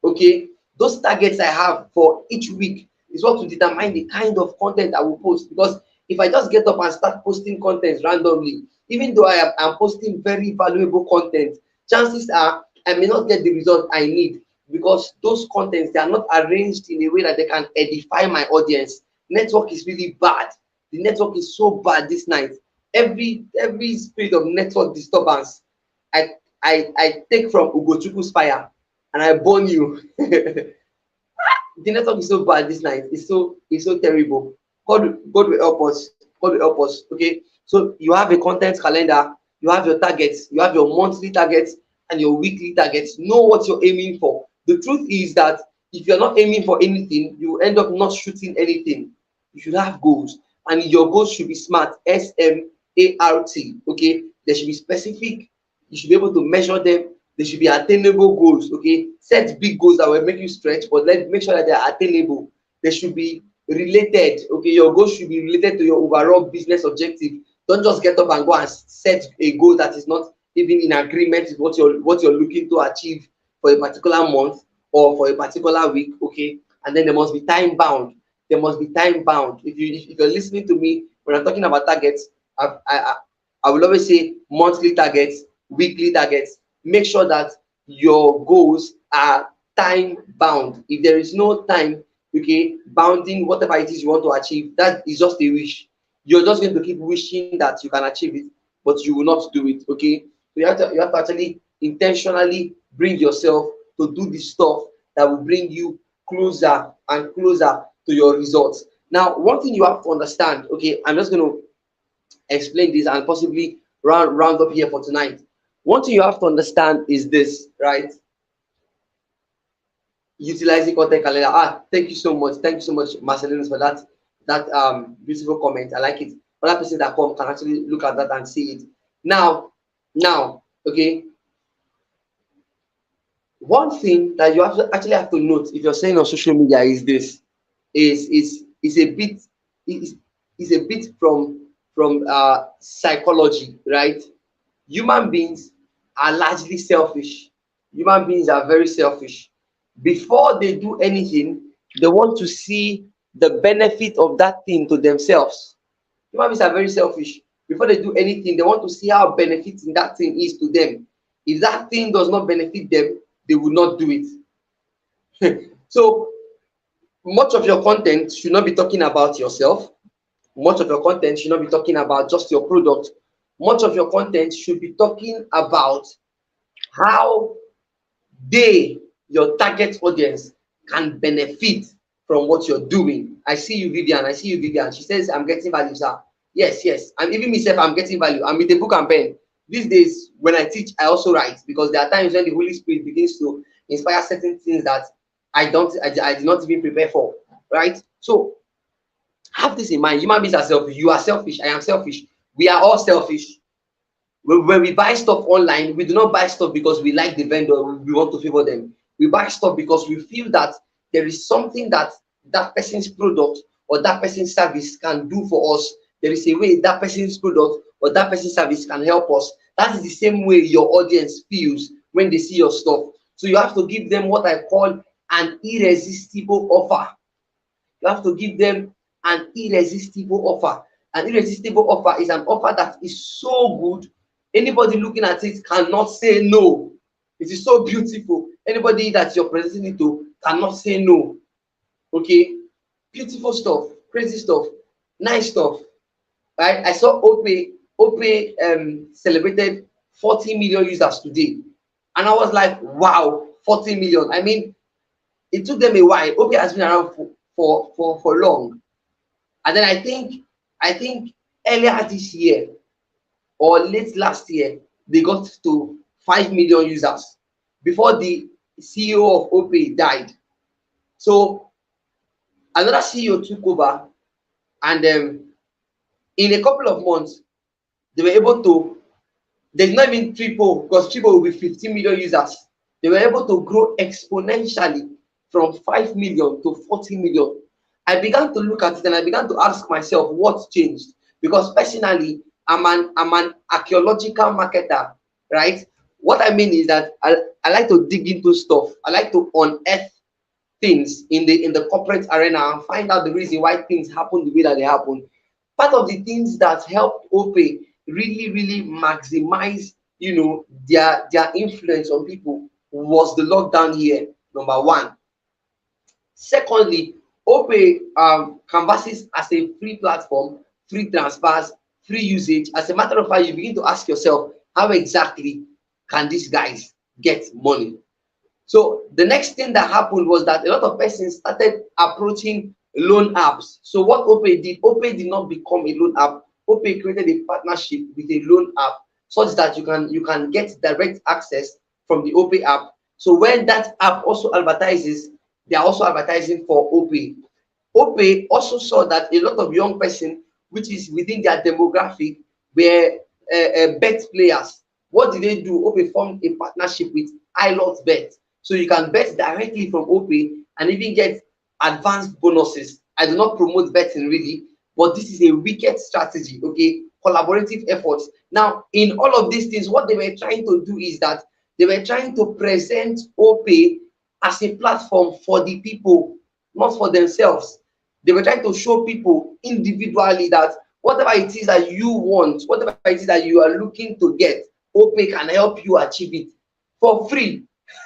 Okay, those targets I have for each week is what will determine the kind of content I will post. Because if I just get up and start posting content randomly, even though I'm posting very valuable content, chances are I may not get the result I need, because those contents, they are not arranged in a way that they can edify my audience. Network is really bad. The network is so bad this night. Every spirit of network disturbance, I take from Ugochukwu's fire. and I burn you. The network is so bad this night. It's so terrible. God will help us. God will help us. Okay. So you have a content calendar, you have your targets, you have your monthly targets and your weekly targets. Know what you're aiming for. The truth is that if you're not aiming for anything, you end up not shooting anything. You should have goals, and your goals should be smart. SMART. Okay. They should be specific. You should be able to measure them. They should be attainable goals. Okay, set big goals that will make you stretch, but let make sure that they are attainable. They should be related. Okay, your goals should be related to your overall business objective. Don't just get up and go and set a goal that is not even in agreement with what you're looking to achieve for a particular month or for a particular week. Okay, and then there must be time bound. There must be time bound. If you're listening to me when I'm talking about targets, I will always say monthly targets, weekly targets. Make sure that your goals are time bound. If there is no time, okay, bounding whatever it is you want to achieve, that is just a wish. You're just going to keep wishing that you can achieve it, but you will not do it. Okay, so you have to actually intentionally bring yourself to do the stuff that will bring you closer and closer to your results. Now, one thing you have to understand, okay, I'm just going to explain this and possibly round up here for tonight. One thing you have to understand is this, right? Utilizing content calendar. Thank you so much. Thank you so much, Marcelinus, for that beautiful comment. I like it. Other person that come can actually look at that and see it. Now, okay. One thing that you actually have to note if you're saying on social media is this: is a bit is a bit from psychology, right? Human beings are largely selfish. Human beings are very selfish. Before they do anything, they want to see the benefit of that thing to themselves. Human beings are very selfish. Before they do anything, they want to see how benefiting that thing is to them. If that thing does not benefit them, they will not do it. So much of your content should not be talking about yourself. Much of your content should not be talking about just your product. Much of your content should be talking about how they, your target audience, can benefit from what you're doing. I see you, Vivian. I see you, Vivian. She says, I'm getting value, sir. Yes, yes. And even myself, I'm getting value. I'm with a book and pen. These days, when I teach, I also write because there are times when the Holy Spirit begins to inspire certain things that I did not even prepare for. Right? So have this in mind. Human beings are selfish. You are selfish. I am selfish. We are all selfish. When we buy stuff online, we do not buy stuff because we like the vendor, we want to favor them. We buy stuff because we feel that there is something that that person's product or that person's service can do for us. There is a way that person's product or that person's service can help us. That is the same way your audience feels when they see your stuff. So you have to give them what I call an irresistible offer. You have to give them an irresistible offer. An irresistible offer is an offer that is so good, anybody looking at it cannot say no. It is so beautiful. Anybody that you're presenting it to cannot say no. Okay? Beautiful stuff, crazy stuff, nice stuff. Right? I saw Opay celebrated 40 million users today. And I was like, wow, 40 million. I mean, it took them a while. Opay has been around for long. And then I think earlier this year or late last year, they got to 5 million users before the CEO of Opay died. So another CEO took over, and in a couple of months, they were able to, there's not even triple, because triple will be 15 million users. They were able to grow exponentially from 5 million to 40 million. I began to look at it and I began to ask myself what changed. Because personally, I'm an archaeological marketer, right? What I mean is that I like to dig into stuff. I like to unearth things in the corporate arena and find out the reason why things happen the way that they happen. Part of the things that helped Opay really maximize, their influence on people was the lockdown here, number one. Secondly, Opay canvasses as a free platform, free transfers, free usage. As a matter of fact, you begin to ask yourself, how exactly can these guys get money? So the next thing that happened was that a lot of persons started approaching loan apps. So what Opay did not become a loan app. Opay created a partnership with a loan app such that you can get direct access from the Opay app. So when that app also advertises, they are also advertising for Opay. Opay also saw that a lot of young person, which is within their demographic, were bet players. What did they do? Opay formed a partnership with iLot Bet, so you can bet directly from Opay and even get advanced bonuses. I do not promote betting really, but this is a wicked strategy. Okay, collaborative efforts. Now, in all of these things, what they were trying to do is that they were trying to present Opay as a platform for the people, not for themselves. They were trying to show people individually that whatever it is that you want, whatever it is that you are looking to get, Opay can help you achieve it for free.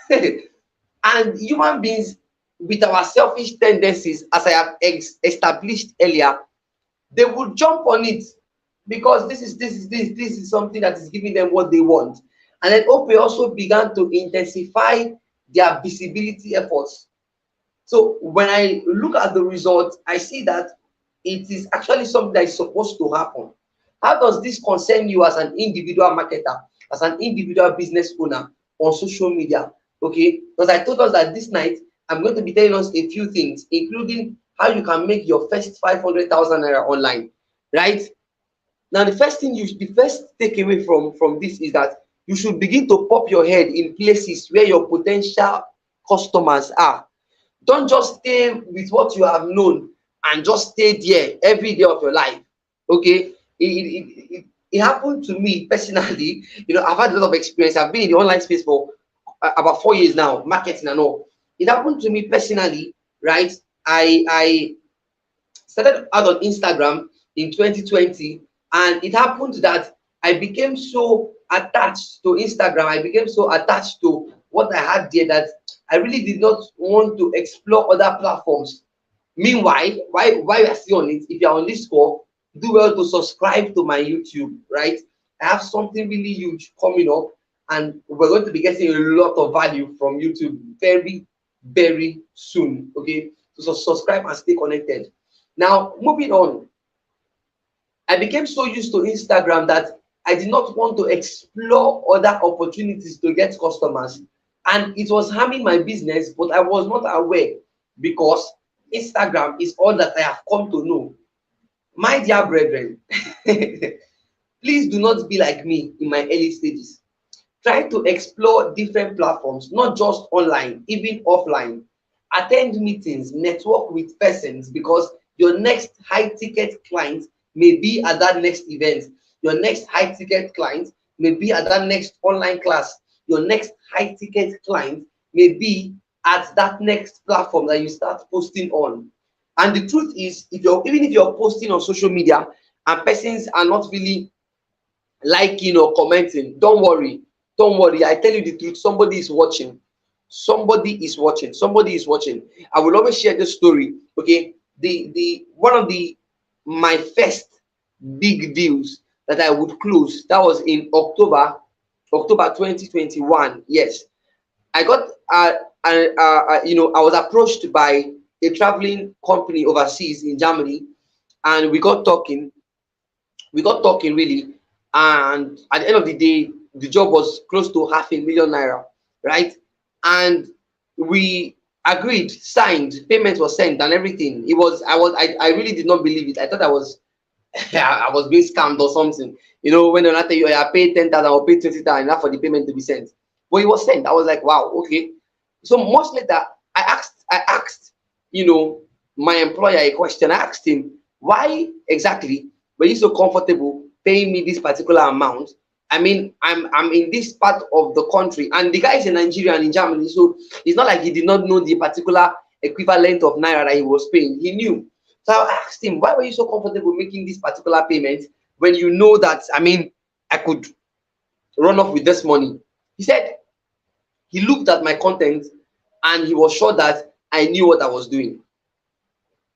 And human beings, with our selfish tendencies, as I have established earlier, they would jump on it because this is something that is giving them what they want. And then Opay also began to intensify their visibility efforts. So when I look at the results, I see that it is actually something that is supposed to happen. How does this concern you as an individual marketer, as an individual business owner on social media? Okay, because I told us that this night I'm going to be telling us a few things, including how you can make your first 500,000 naira online, right? Now, the first takeaway from this is that you should begin to pop your head in places where your potential customers are. Don't just stay with what you have known and just stay there every day of your life. Okay, it happened to me personally. I've had a lot of experience. I've been in the online space for about 4 years now, marketing and all. It happened to me personally, right? I started out on Instagram in 2020, and it happened that I became so attached to Instagram. I became so attached to what I had there that I really did not want to explore other platforms. Meanwhile, why you are still on it, if you are on this call, do well to subscribe to my YouTube, right? I have something really huge coming up, and we're going to be getting a lot of value from YouTube very, very soon. Okay, so subscribe and stay connected. Now, moving on, I became so used to Instagram that I did not want to explore other opportunities to get customers. And it was harming my business, but I was not aware because Instagram is all that I have come to know. My dear brethren, please do not be like me in my early stages. Try to explore different platforms, not just online, even offline. Attend meetings, network with persons, because your next high ticket client may be at that next event. Your next high ticket client may be at that next online class. Your next high ticket client may be at that next platform that you start posting on. And the truth is, even if you're posting on social media and persons are not really liking or commenting, don't worry. Don't worry. I tell you the truth, somebody is watching. Somebody is watching. Somebody is watching. I will always share this story. Okay. The one of the my first big deals that I would close, that was in October 2021. Yes. I got I was approached by a traveling company overseas in Germany, and we got talking really, and at the end of the day the job was close to 500,000 naira, right? And we agreed, signed, payment was sent and everything. I really did not believe it. I thought I was I was being scammed or something. When they tell you, I paid 10,000 or paid 20,000 enough for the payment to be sent, but it was sent. I was like, wow, okay. So much later, I asked my employer a question. I asked him, why exactly were you so comfortable paying me this particular amount? I mean, I'm in this part of the country, and the guy is in Nigeria and in Germany, so it's not like he did not know the particular equivalent of naira that he was paying. He knew. So I asked him, why were you so comfortable making this particular payment when you know that, I mean, I could run off with this money? He said he looked at my content and he was sure that I knew what I was doing.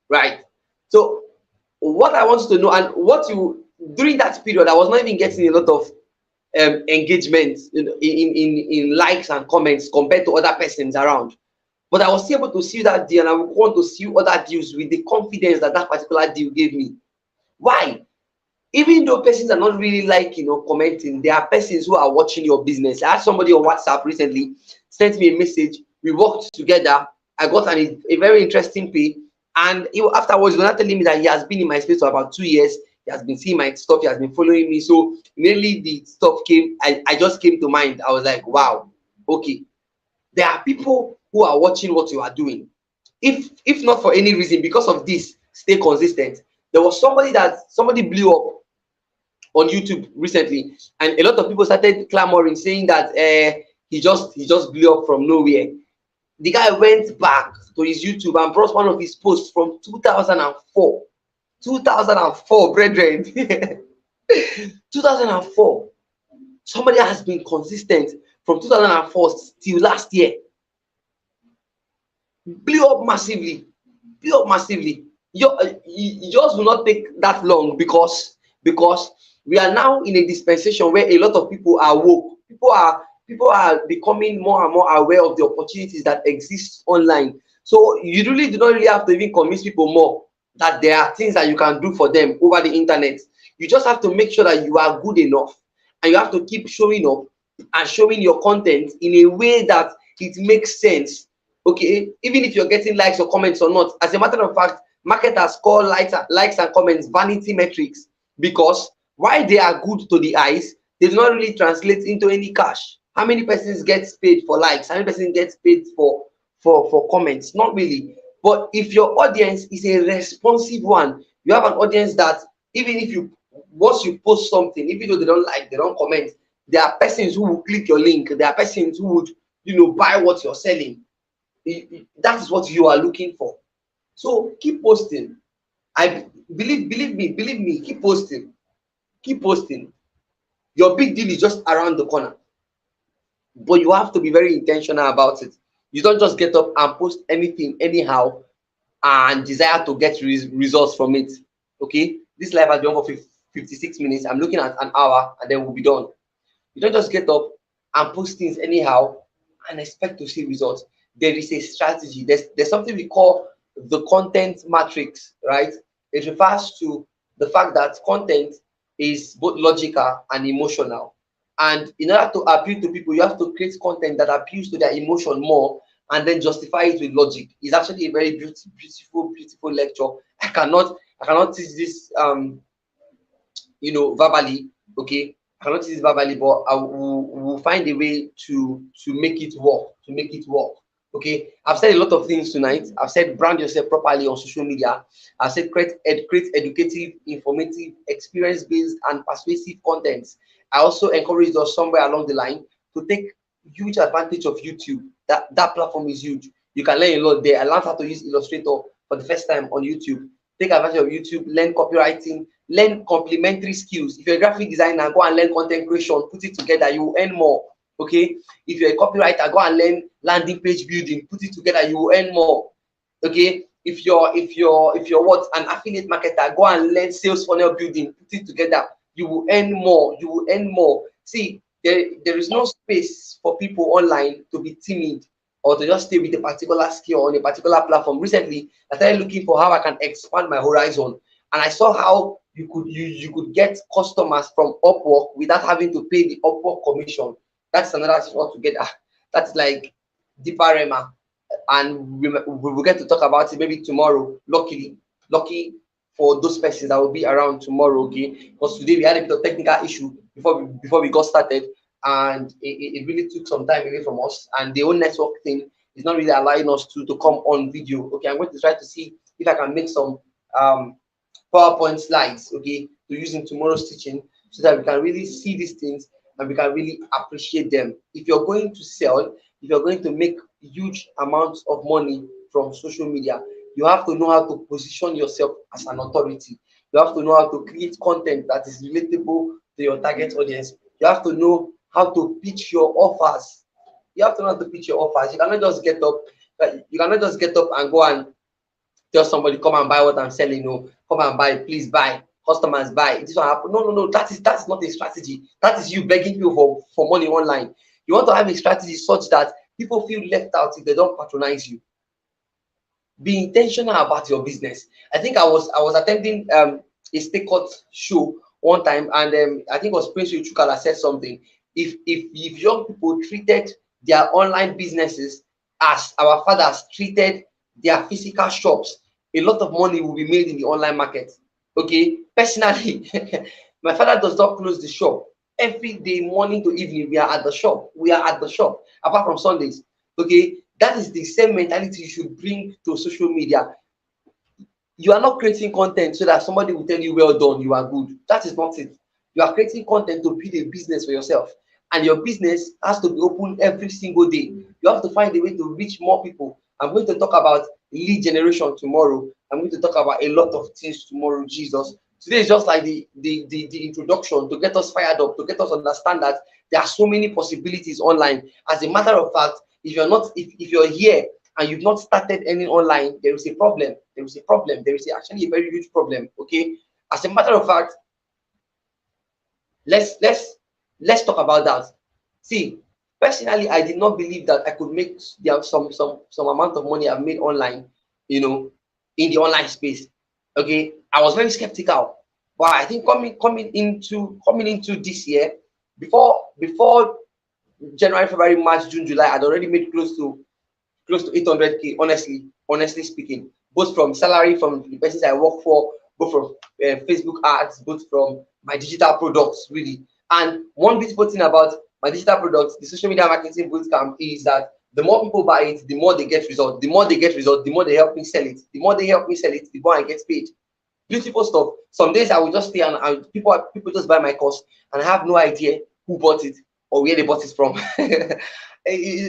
Right. So what I want you to know, and what you during that period, I was not even getting a lot of engagement in likes and comments compared to other persons around. But I was still able to see that deal, and I would want to see other deals with the confidence that that particular deal gave me. Why? Even though persons are not really liking or commenting, there are persons who are watching your business. I had somebody on WhatsApp recently sent me a message. We worked together. I got a very interesting pay, and afterwards, he was not telling me that he has been in my space for about 2 years. He has been seeing my stuff. He has been following me. So immediately the stuff came. I just came to mind. I was like, wow, okay. There are people who are watching what you are doing. If not for any reason, because of this, stay consistent. There was somebody blew up on YouTube recently, and a lot of people started clamoring, saying that he just blew up from nowhere. The guy went back to his YouTube and brought one of his posts from 2004. 2004, brethren. 2004. Somebody has been consistent from 2004 till last year. Blew up massively. Blew up massively. You just will not take that long because we are now in a dispensation where a lot of people are woke. People are becoming more and more aware of the opportunities that exist online. So you really do not really have to even convince people more that there are things that you can do for them over the internet. You just have to make sure that you are good enough, and you have to keep showing up and showing your content in a way that it makes sense. Okay, even if you're getting likes or comments or not. As a matter of fact, marketers call likes and comments vanity metrics, because while they are good to the eyes, they do not really translate into any cash. How many persons gets paid for likes? How many persons gets paid for comments? Not really. But if your audience is a responsive one, you have an audience that even if you once you post something, even though they don't like, they don't comment, there are persons who will click your link. There are persons who would buy what you're selling. That is what you are looking for. So keep posting. I believe me, keep posting. Keep posting. Your big deal is just around the corner, but you have to be very intentional about it. You don't just get up and post anything anyhow and desire to get results from it. Okay, this live has been on for 56 minutes. I'm looking at an hour and then we'll be done. You don't just get up and post things anyhow and expect to see results. There is a strategy. There's something we call the content matrix, right? It refers to the fact that content is both logical and emotional. And in order to appeal to people, you have to create content that appeals to their emotion more and then justify it with logic. It's actually a very beautiful lecture. I cannot teach this verbally. Okay, I cannot teach this verbally, but I will find a way to make it work. Okay, I've said a lot of things tonight. I've said brand yourself properly on social media. I've said create educative, informative, experience-based, and persuasive content. I also encouraged us somewhere along the line to take huge advantage of YouTube. That platform is huge. You can learn a lot there. I learned how to use Illustrator for the first time on YouTube. Take advantage of YouTube, learn copywriting, learn complementary skills. If you're a graphic designer, go and learn content creation, put it together, you will earn more. Okay, if you're a copywriter, go and learn landing page building, put it together, you will earn more. Okay, if you're what, an affiliate marketer, go and learn sales funnel building, put it together, you will earn more. See, there is no space for people online to be timid or to just stay with a particular skill on a particular platform. Recently, I started looking for how I can expand my horizon, and I saw how you could get customers from Upwork without having to pay the Upwork commission. That's another thing altogether. That's like deeper rema, and we will get to talk about it maybe tomorrow. Lucky for those persons that will be around tomorrow. Okay, because today we had a bit of technical issue before we got started, and it really took some time away from us. And the whole network thing is not really allowing us to come on video. Okay, I'm going to try to see if I can make some PowerPoint slides, okay, to use in tomorrow's teaching, so that we can really see these things and we can really appreciate them. If you're going to sell, if you're going to make huge amounts of money from social media, you have to know how to position yourself as an authority. You have to know how to create content that is relatable to your target audience. You have to know how to pitch your offers. You have to know how to pitch your offers. You cannot just get up and go and tell somebody, come and buy what I'm selling. No, come and buy, please buy. customers buy. This will happen. No, no, no. That is not a strategy. That is you begging people for money online. You want to have a strategy such that people feel left out if they don't patronize you. Be intentional about your business. I think I was attending a Stay Cut show one time, and I think it was Prince Chukala said something. If young people treated their online businesses as our fathers treated their physical shops, a lot of money will be made in the online market. Okay, personally, my father does not close the shop. Every day, morning to evening, we are at the shop. We are at the shop, apart from Sundays. Okay, that is the same mentality you should bring to social media. You are not creating content so that somebody will tell you, well done, you are good. That is not it. You are creating content to build a business for yourself. And your business has to be open every single day. You have to find a way to reach more people. I'm going to talk about lead generation tomorrow. I'm going to talk about a lot of things tomorrow, Jesus. Today is just like the introduction to get us fired up, to get us understand that there are so many possibilities online. As a matter of fact, if you're here and you've not started any online, there is a problem. There is a problem. There is actually a very huge problem. Okay. As a matter of fact, let's talk about that. See, personally, I did not believe that I could make some amount of money I've made online, in the online space. Okay, I was very skeptical, but I think coming into this year, before January, February, March, June, July, I'd already made close to 800K. Honestly speaking, both from salary from the persons I work for, both from Facebook ads, both from my digital products, really. And one beautiful thing about my digital products, the social media marketing bootcamp, is that the more people buy it, the more they get results. The more they get results, the more they help me sell it. The more they help me sell it, the more I get paid. Beautiful stuff. Some days I will just stay and people just buy my course and I have no idea who bought it or where they bought it from.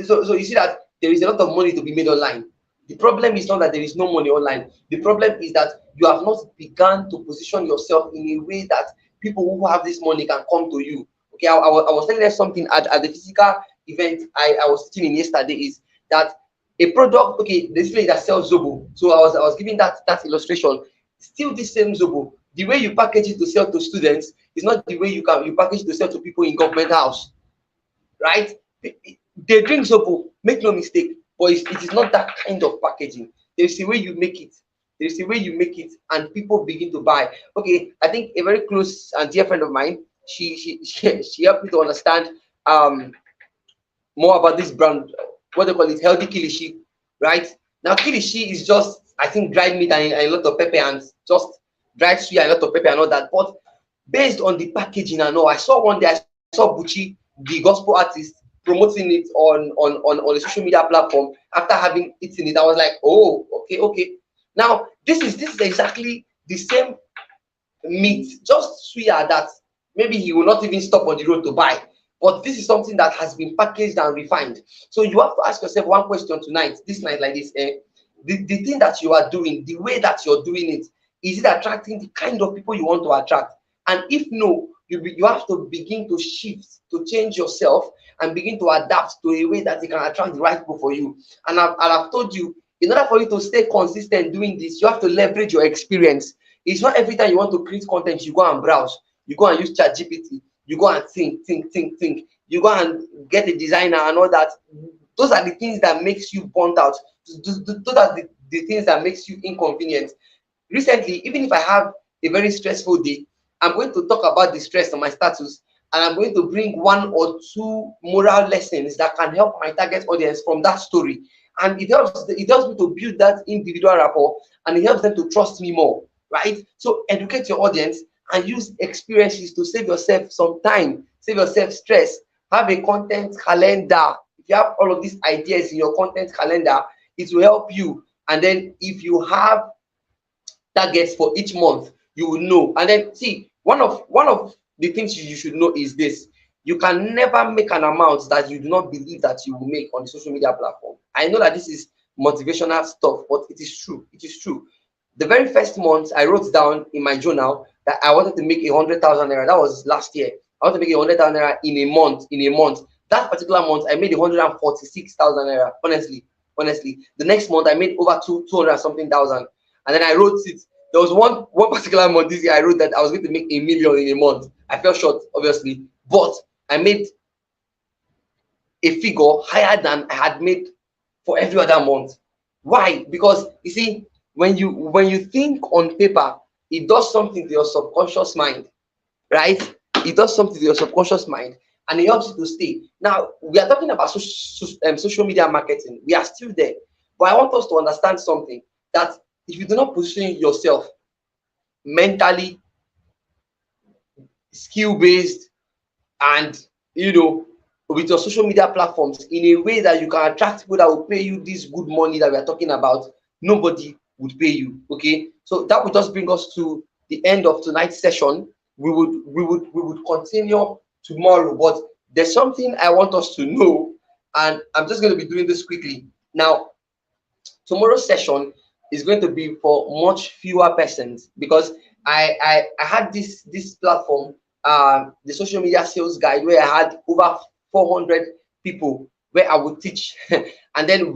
So you see that there is a lot of money to be made online. The problem is not that there is no money online. The problem is that you have not begun to position yourself in a way that people who have this money can come to you. Okay, I was telling them something at the physical event I was teaching in yesterday, is that a product, okay, this lady that sells Zobo. So I was giving that illustration. Still the same Zobo. The way you package it to sell to students is not the way you package it to sell to people in government house. Right? They drink Zobo, make no mistake, but it is not that kind of packaging. There's a way you make it. There's a way you make it, and people begin to buy. Okay, I think a very close and dear friend of mine, she helped me to understand more about this brand, what they call it, healthy kilishi, right? Now kilishi is just, I think, dried meat and a lot of pepper and just dried suya and a lot of pepper and all that. But based on the packaging and all, I saw one day, I saw Bucci, the gospel artist, promoting it on a social media platform after having eaten it. I was like, oh, okay. Now this is exactly the same meat, just suya that maybe he will not even stop on the road to buy. But this is something that has been packaged and refined. So you have to ask yourself one question tonight, this night like this. The thing that you are doing, the way that you're doing it, is it attracting the kind of people you want to attract? And if no, you have to begin to shift, to change yourself and begin to adapt to a way that it can attract the right people for you. And I've told you, in order for you to stay consistent doing this, you have to leverage your experience. It's not every time you want to create content, you go and browse, you go and use ChatGPT, you go and think. You go and get a designer and all that. Those are the things that makes you burnt out. Those are the things that makes you inconvenient. Recently, even if I have a very stressful day, I'm going to talk about the stress on my status, and I'm going to bring one or two moral lessons that can help my target audience from that story. And it helps me to build that individual rapport, and it helps them to trust me more, right? So educate your audience and use experiences to save yourself some time, save yourself stress. Have a content calendar. If you have all of these ideas in your content calendar, it will help you. And then if you have targets for each month, you will know. And then see, one of the things you should know is this: you can never make an amount that you do not believe that you will make on the social media platform. I know that this is motivational stuff, but it is true. It is true. The very first month, I wrote down in my journal that I wanted to make 100,000 naira. That was last year. I want to make 100,000 naira in a month. That particular month, I made 146,000 naira. Honestly, the next month I made over 200 something thousand. And then I wrote it There was one particular month this year I wrote that I was going to make 1 million in a month. I fell short, obviously, but I made a figure higher than I had made for every other month. Why? Because you see, when you think on paper, it does something to your subconscious mind, right? It does something to your subconscious mind, and it helps you to stay. Now we are talking about social media marketing. We are still there, but I want us to understand something, that if you do not position yourself mentally, skill based, and with your social media platforms in a way that you can attract people that will pay you this good money that we are talking about, nobody would pay you. Okay, so that would just bring us to the end of tonight's session. We would continue tomorrow, but there's something I want us to know, and I'm just going to be doing this quickly. Now, tomorrow's session is going to be for much fewer persons, because I had this platform, the social media sales guide, where I had over 400 people where I would teach, and then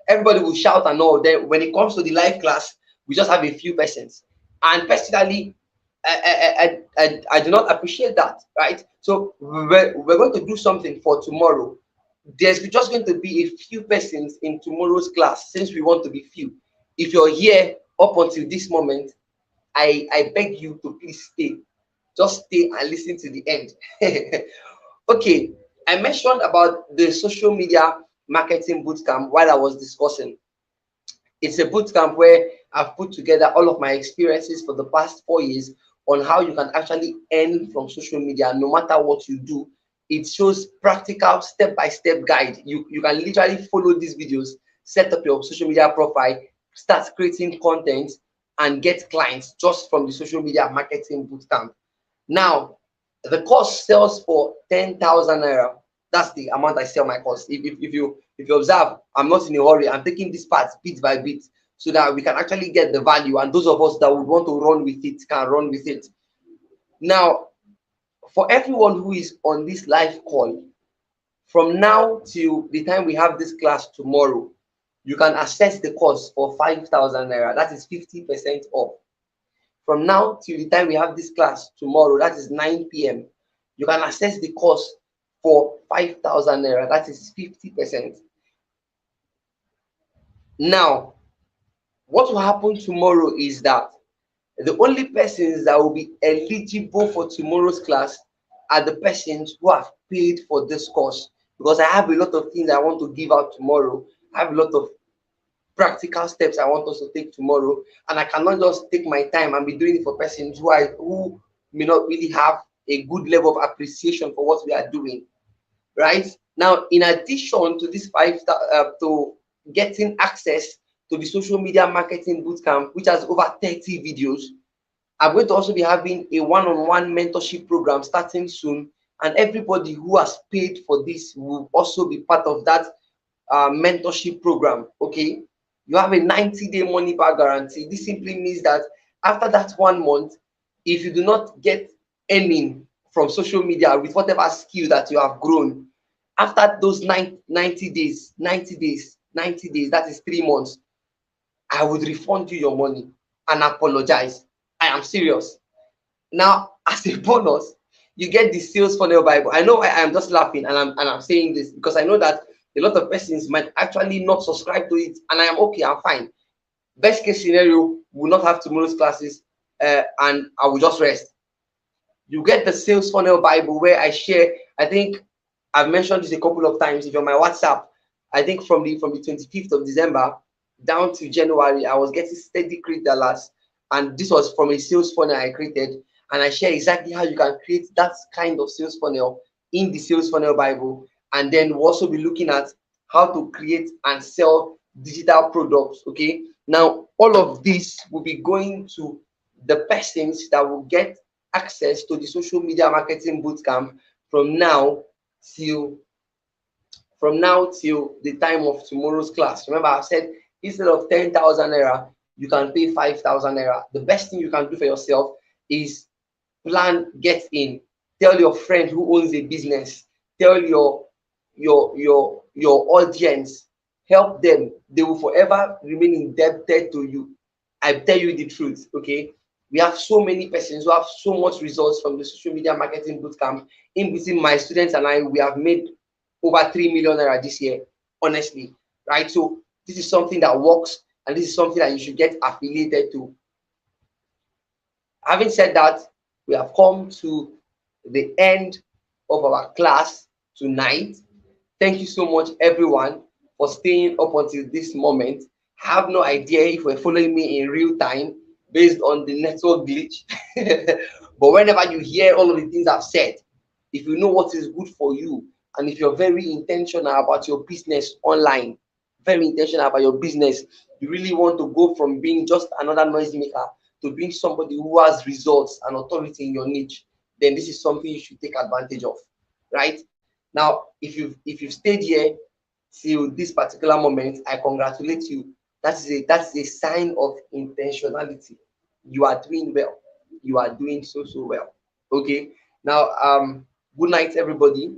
everybody will shout and all. Then when it comes to the live class, we just have a few persons, and personally, I do not appreciate that, right? So we're going to do something for tomorrow. There's just going to be a few persons in tomorrow's class, since we want to be few. If you're here up until this moment, I beg you to please stay. Just stay and listen to the end. Okay, I mentioned about the social media marketing bootcamp while I was discussing. It's a bootcamp where I've put together all of my experiences for the past 4 years on how you can actually earn from social media no matter what you do. It shows practical step-by-step guide. You can literally follow these videos, set up your social media profile, start creating content, and get clients just from the social media marketing bootcamp. Now, the course sells for 10,000 naira. That's the amount I sell my course. If you observe, I'm not in a hurry. I'm taking this part bit by bit so that we can actually get the value, and those of us that would want to run with it can run with it. Now, for everyone who is on this live call, from now till the time we have this class tomorrow, you can access the course for 5,000 naira. That is 50% off. From now till the time we have this class tomorrow, that is 9 p.m., you can access the course for 5,000 naira. That is 50%. Now, what will happen tomorrow is that the only persons that will be eligible for tomorrow's class are the persons who have paid for this course, because I have a lot of things I want to give out tomorrow. I have a lot of practical steps I want us to take tomorrow, and I cannot just take my time and be doing it for persons who may not really have a good level of appreciation for what we are doing. Right now, in addition to this to getting access to the social media marketing bootcamp, which has over 30 videos, I'm going to also be having a one-on-one mentorship program starting soon, and everybody who has paid for this will also be part of that mentorship program. Okay, you have a 90-day money back guarantee. This simply means that after that 1 month, if you do not get earning from social media with whatever skill that you have grown, after those 90 days, that is 3 months, I would refund you your money and apologize. I am serious. Now, as a bonus, you get the sales funnel Bible. I know I am just laughing, and I'm saying this because I know that a lot of persons might actually not subscribe to it, and I am okay, I'm fine. Best case scenario, we'll not have tomorrow's classes, and I will just rest. You get the sales funnel Bible where I share. I think I've mentioned this a couple of times. If you're on my WhatsApp, I think from the 25th of December down to January, I was getting steady create alerts, and this was from a sales funnel I created, and I share exactly how you can create that kind of sales funnel in the sales funnel Bible. And then we'll also be looking at how to create and sell digital products. Okay, now all of this will be going to the persons that will get access to the social media marketing bootcamp from now till the time of tomorrow's class. Remember, I said instead of 10,000 naira, you can pay 5,000 naira. The best thing you can do for yourself is plan, get in, tell your friend who owns a business, tell your audience, help them. They will forever remain indebted to you. I tell you the truth, okay? We have so many persons who have so much results from the social media marketing bootcamp. In between my students and I, we have made over 3 million naira this year, honestly, right? So this is something that works, and this is something that you should get affiliated to. Having said that, we have come to the end of our class tonight. Thank you so much, everyone, for staying up until this moment. I have no idea if you're following me in real time based on the network glitch. But whenever you hear all of the things I've said, if you know what is good for you, and if you're very intentional about your business online, very intentional about your business, you really want to go from being just another noisemaker to being somebody who has results and authority in your niche, then this is something you should take advantage of, right? Now, if you've stayed here till this particular moment, I congratulate you. That's a sign of intentionality. You are doing well. You are doing so well. Okay. Now, good night, everybody.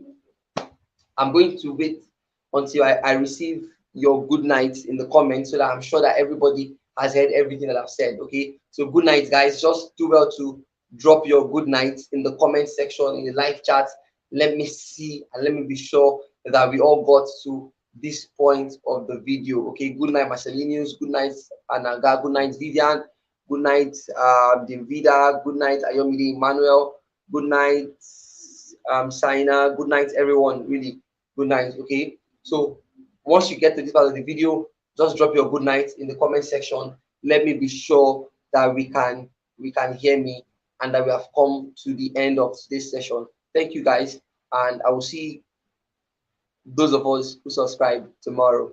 I'm going to wait until I receive your good nights in the comments so that I'm sure that everybody has heard everything that I've said. Okay. So good night, guys. Just do well to drop your good nights in the comment section, in the live chat. Let me see and let me be sure that we all got to this point of the video. Okay. Good night, Marcelinius. Good night, Anaga. Good night, Vivian. Good night, Davida. Good night, Ayomide Emmanuel. Good night, Saina. Good night, everyone. Really good night. Okay, so once you get to this part of the video, just drop your good night in the comment section. Let me be sure that we can hear me and that we have come to the end of today's session. Thank you, guys, and I will see those of us who subscribe tomorrow.